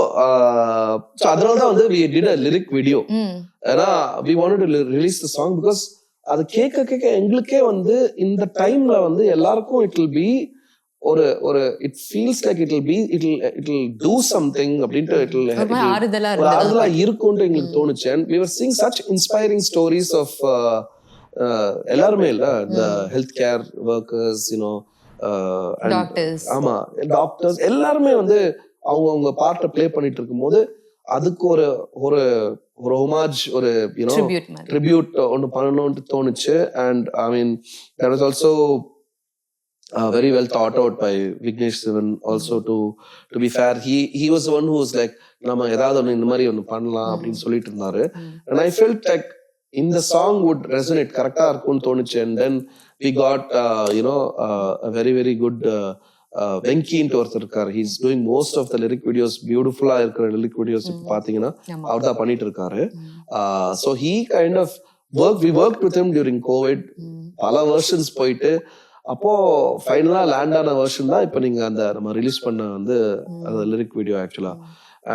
Speaker 2: அதனால தான் வந்து we did a lyric video. ஏன்னா we wanted to release the song because அது கேட்க எங்களுக்கே வந்து இந்த டைம்ல வந்து எல்லாருக்கும் it will be ஒரு it feels like it will do something அப்படின்ட்டு ஆறுதலா இருக்கும்னு எங்களுக்கு தோணுச்சு. And we were seeing such inspiring stories of எல்லாருமே இல்ல, இந்த ஹெல்த் கேர் ஒர்க்கர்ஸ், யூனோ, ஆமா டாக்டர்ஸ் எல்லாருமே வந்து அவங்க பார்ட்டை பிளே பண்ணிட்டு இருக்கும் போது அதுக்கு ஒரு ஒரு ஒரு ஹோமாஜ், ஒரு யூனோ ட்ரிபியூட் ஒன்று பண்ணணும்னு தோணுச்சு. And I mean that was also very well thought out by Vignesh Sivan also. To be fair, he was the one who was like, நம்ம ஏதாவது ஒன்று இந்த மாதிரி ஒன்று பண்ணலாம் அப்படின்னு சொல்லிட்டு இருந்தாரு. And I felt like இந்த சாங் would resonate கரெக்டா இருக்கும்னு தோணுச்சு. And then we got a very very good வெங்கின்ட்டு ஒருத்தர் இருக்காரு. he's doing most of the lyric videos, பியூட்டிஃபுல்லா இருக்கிற லிரிக் வீடியோஸ் இப்போ பாத்தீங்கன்னா அவர் தான் பண்ணிட்டு இருக்காரு. so he kind of we worked with him during COVID. பல வெர்ஷன்ஸ் போயிட்டு அப்போ ஃபைனலா லேண்ட் ஆன வெர்ஷன் தான் இப்போ நீங்க அந்த நம்ம ரிலீஸ் பண்ண வந்து அந்த லிரிக் வீடியோ ஆக்சுவலா.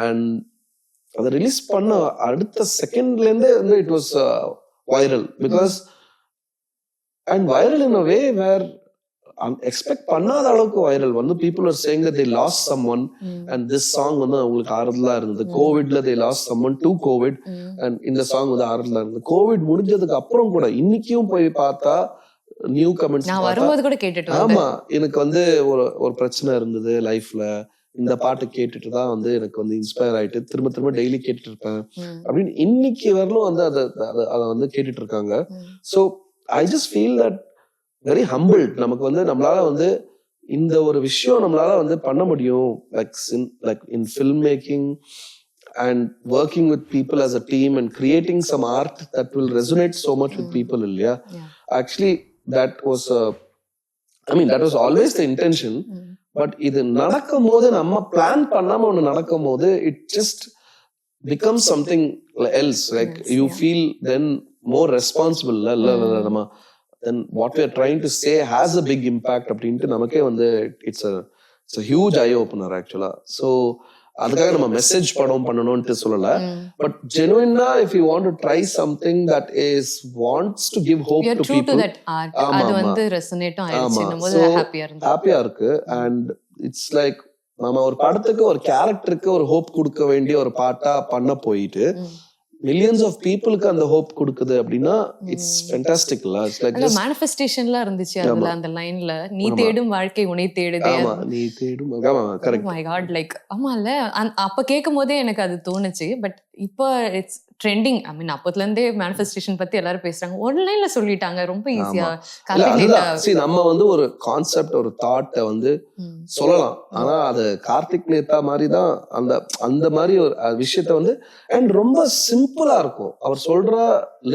Speaker 2: அண்ட் அதை ரிலீஸ் பண்ண அடுத்த செகண்ட்ல இருந்தே வந்து it was viral. Because and viral in a way where expect பண்ணாத அளவுக்கு வைரல் வந்து people are saying that they lost someone and this song வந்து அவங்களுக்கு ஆறுதலா இருந்தது. கோவிட்ல they lost someone to Covid and இந்த சாங் வந்து ஆறுதலா இருந்தது. கோவிட் முடிஞ்சதுக்கு அப்புறம் கூட இன்னைக்கும் போய் பார்த்தா நியூ கமெண்ட்ஸ்
Speaker 1: வரும்போது கூட கேட்டுட்டு,
Speaker 2: ஆமா எனக்கு வந்து ஒரு பிரச்சனை இருந்தது லைஃப்ல, இந்த பாட்டு கேட்டுட்டு தான் வந்து எனக்கு வந்து இன்ஸ்பயர் ஆயிட்டு திரும்ப டெய்லி கேட்டுட்டு இருப்பேன் அப்படின்னு இன்னைக்கு வரலும் வந்து அதை வந்து கேட்டுட்டு இருக்காங்க. So I just feel that very humble. நமக்கு வந்து நம்மளால வந்து இந்த ஒரு விஷயம் நம்மளால வந்து பண்ண முடியும், like in film making and working with people as a team and creating some art that will resonate so much with people. Yeah. Actually that was that was always the intention. But இது நடக்கும் போது நம்ம பிளான் பண்ணாம ஒண்ணு நடக்கும் போது it just becomes something else. Like you feel then more responsible. நம்ம then what we are trying to say has a big impact அப்படின்ட்டு நமக்கே வந்து it's a huge eye opener actually. So அதுக்காக நம்ம மெசேஜ் படம் பண்ணணும்னு சொல்லல, but ஜெனுயினா if you want to try something that is wants to give hope to people,
Speaker 1: அது வந்து ரெசனேட் ஆயிடுச்சுன்னும்போது ஹாப்பியா
Speaker 2: இருக்கு. and it's like நம்ம ஒரு படத்துக்கு ஒரு கேரக்டருக்கு ஒரு ஹோப் கொடுக்க வேண்டிய ஒரு பாட்டா பண்ண போயிட்டு மில்லியன்ஸ் ஆஃப் பீப்புளுக்கு அந்த ஹோப் கொடுக்குது அப்படின்னா இட்ஸ் ஃபென்டாஸ்டிக் இல்ல. இட்ஸ் லைக்
Speaker 1: மேனிஃபெஸ்டேஷன்லாம் இருந்துச்சு அதுல, அந்த லைன்ல நீ தேடும் வாழ்க்கை உன்னை தேடுதே.
Speaker 2: ஆமா நீ தேடும் கரெக்ட்.
Speaker 1: மை காட், லைக் ஆமால அப்ப கேட்கும் போதே எனக்கு அது தோணுச்சு. பட் இப்போ இட்ஸ் ட்ரெண்டிங். ஐ மீன் அப்பத்துல இருந்தே மேனிஃபெஸ்டேஷன் பத்தி எல்லாரும் பேசுறாங்க, ஒன்லைன்ல சொல்லிட்டாங்க ரொம்ப ஈஸியா.
Speaker 2: நம்ம வந்து ஒரு கான்செப்ட் ஒரு தாட்டை வந்து சொல்லலாம், ஆனா அது கார்த்திக் நேத்தா மாதிரி தான் அந்த மாதிரி ஒரு விஷயத்த வந்து அண்ட் ரொம்ப சிம்பிளா இருக்கும். அவர் சொல்ற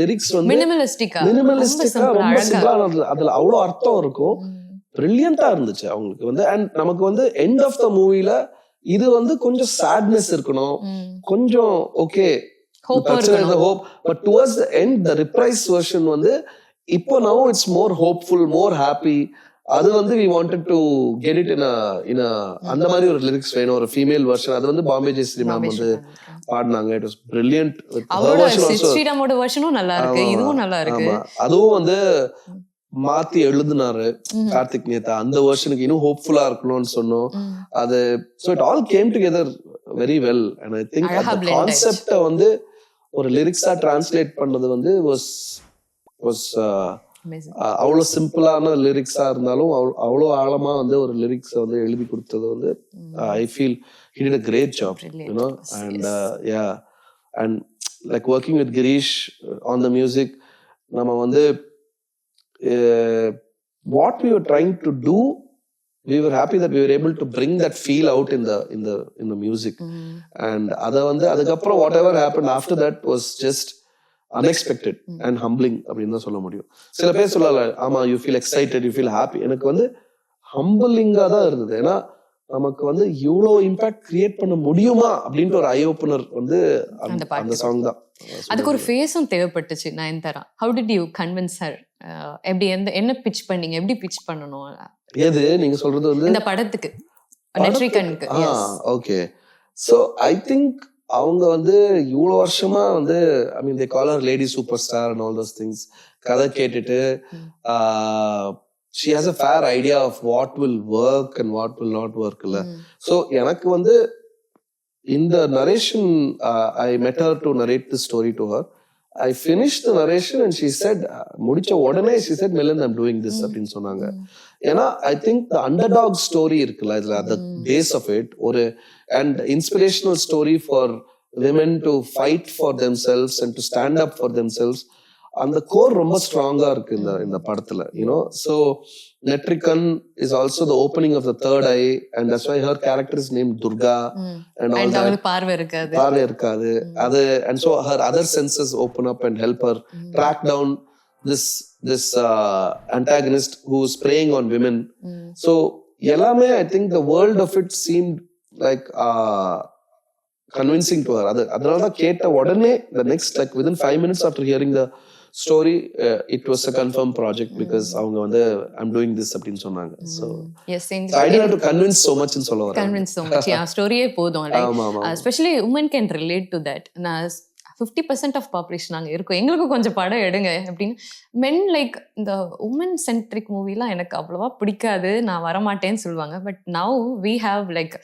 Speaker 2: லிரிக்ஸ் வந்து மினிமலிஸ்டிக்கா ரொம்ப சிம்பிளா, அதுல அவ்வளவு அர்த்தம் இருக்கும். பிரில்லியண்டா இருந்துச்சு அவங்களுக்கு வந்து. அண்ட் நமக்கு வந்து எண்ட் ஆஃப் த மூவில இது வந்து கொஞ்சம் சேட்னஸ் இருக்கணும், கொஞ்சம் okay hope, but towards the end the reprise version வந்து இப்போ now it's more hopeful, more happy. அது வந்து we wanted to get it in a அந்த மாதிரி ஒரு லிரிக்ஸ் வேணும், ஒரு ஃபீமேல் வெர்ஷன். அது வந்து பாம்பே ஜெயஸ்ரீ மேம் வந்து பாடினாங்க. It was brilliant.
Speaker 1: அவரோட ஸ்ரீராமோட வெர்ஷனும் நல்லா இருக்கு, இதுவும் நல்லா இருக்கு.
Speaker 2: அதுவும் வந்து மாத்தி எழுதுனாரு கார்த்திக் நேத்தா. அந்த வெர்ஷனுக்கு இன்னும் ஹோப்ஃபுல்லா இருக்கணும்னு சொன்னோம். அது so it all came together very well and I think அந்த கான்செப்ட வந்து ஒரு லிரிக்ஸா டிரான்ஸ்லேட் பண்ணது வந்து அவ்வளோ சிம்பிளான லிரிக்ஸா இருந்தாலும் அவ்வளோ ஆழமா வந்து ஒரு லிரிக்ஸ வந்து எழுதி கொடுத்தது வந்து I feel he did a great job, you know. And yeah, and like working with Girish on the music, நம்ம வந்து what we were trying to do, we were happy that we were able to bring that feel out in the music. And adha vandu adukapra whatever happened after that was just unexpected and humbling அப்படினு சொல்ல முடியும். சில பேர் சொல்லல, ஆமா you feel excited, you feel happy. எனக்கு வந்து ஹம்பிளிங்கா தான் இருந்தது. ஏன்னா நமக்கு வந்து இவ்வளோ இம்பாக்ட் கிரியேட் பண்ண முடியுமா அப்படின்ற ஒரு ஐ ஓப்பனர் வந்து அந்த சாங் தான்.
Speaker 1: அதுக்கு ஒரு ஃபேஸும் தேவைப்பட்டுச்சு Nayanthara. how did you convince her? எப்படி என்ன பிட்ச் பண்ணீங்க, எப்படி பிட்ச் பண்ணணும்?
Speaker 2: எது நீங்க சொல்றது வந்து
Speaker 1: இந்த படத்துக்கு நெட்ரிகனுக்கு?
Speaker 2: ஓகே. சோ ஐ திங்க் அவங்க வந்து இவ்வளவு வருஷமா வந்து I mean they call her lady superstar and all those things. கதை கேட்டுட்டு she has a fair idea of what will work and what will not work இல்ல. சோ எனக்கு வந்து இந்த narration I met her to narrate the story to her. I finished the narration and she said, முடிச்ச உடனே she said, Milind, I'm doing this அப்படின்னு சொன்னாங்க. ஏன்னா I think the underdog story இருக்குல்ல இதுல, the base of it, ஒரு and inspirational story for women to fight for themselves and to stand up for themselves, அந்த கோர் ரொம்ப ஸ்ட்ராங்கா இருக்கு இந்த படத்துல, you know. So Netrikann is also the opening of the third eye and that's why her character is name Durga and all that. பார்வை இருக்காது அது. And so her other senses open up and help her track down this antagonist who is preying on women. So எல்லாமே I think the world of it seemed like convincing to her. அதனால தான் கேட்ட உடனே the next like within 5 minutes after hearing the story it was a confirmed project because அவங்க வந்து I'm doing this அப்படினு சொன்னாங்க. So
Speaker 1: yes,
Speaker 2: I didn't have to convince so much in சொல்ல வரேன்.
Speaker 1: convince so much. yeah, ஸ்டோரியே போதும். like especially women can relate to that. நான் 50% ஆஃப் பாப்புலேஷன் அங்கே இருக்கும், எங்களுக்கும் கொஞ்சம் படம் எடுங்க அப்படின்னு. மென் லைக் இந்த உமன் சென்ட்ரிக் மூவிலாம் எனக்கு அவ்வளோவா பிடிக்காது, நான் வரமாட்டேன்னு சொல்லுவாங்க. But now we have like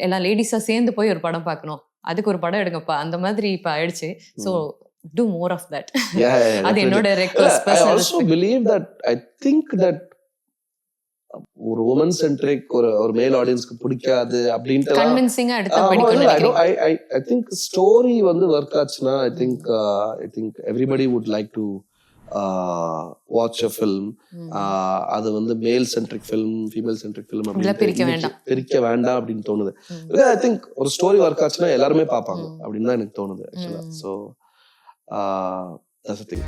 Speaker 1: எல்லா லேடிஸாக சேர்ந்து போய் ஒரு படம் பார்க்கணும், அதுக்கு ஒரு படம் எடுங்கப்பா, அந்த மாதிரி இப்போ ஆயிடுச்சு. So do more of that. அது என்னோட request.
Speaker 2: I also believe that I think that ஒரு woman centric ஒரு மேல் ஆடியன்ஸ்க்கு பிடிக்காது அப்படின்ட்டு
Speaker 1: கன்வின்சிங்கா எடுத்து படிக்கணும்.
Speaker 2: I think ஸ்டோரி வந்து ஒர்க் ஆச்சுனா I think everybody would like to watch a film. அது வந்து மேல் centric film female centric film அப்படி பிரிக்க வேண்டாம் அப்படின்னு தோணுது. I think ஒரு ஸ்டோரி ஒர்க் ஆச்சுனா எல்லாருமே பார்ப்பாங்க அப்படின்னு தான் எனக்கு தோணுது ஆக்சுவலா. So that's the thing.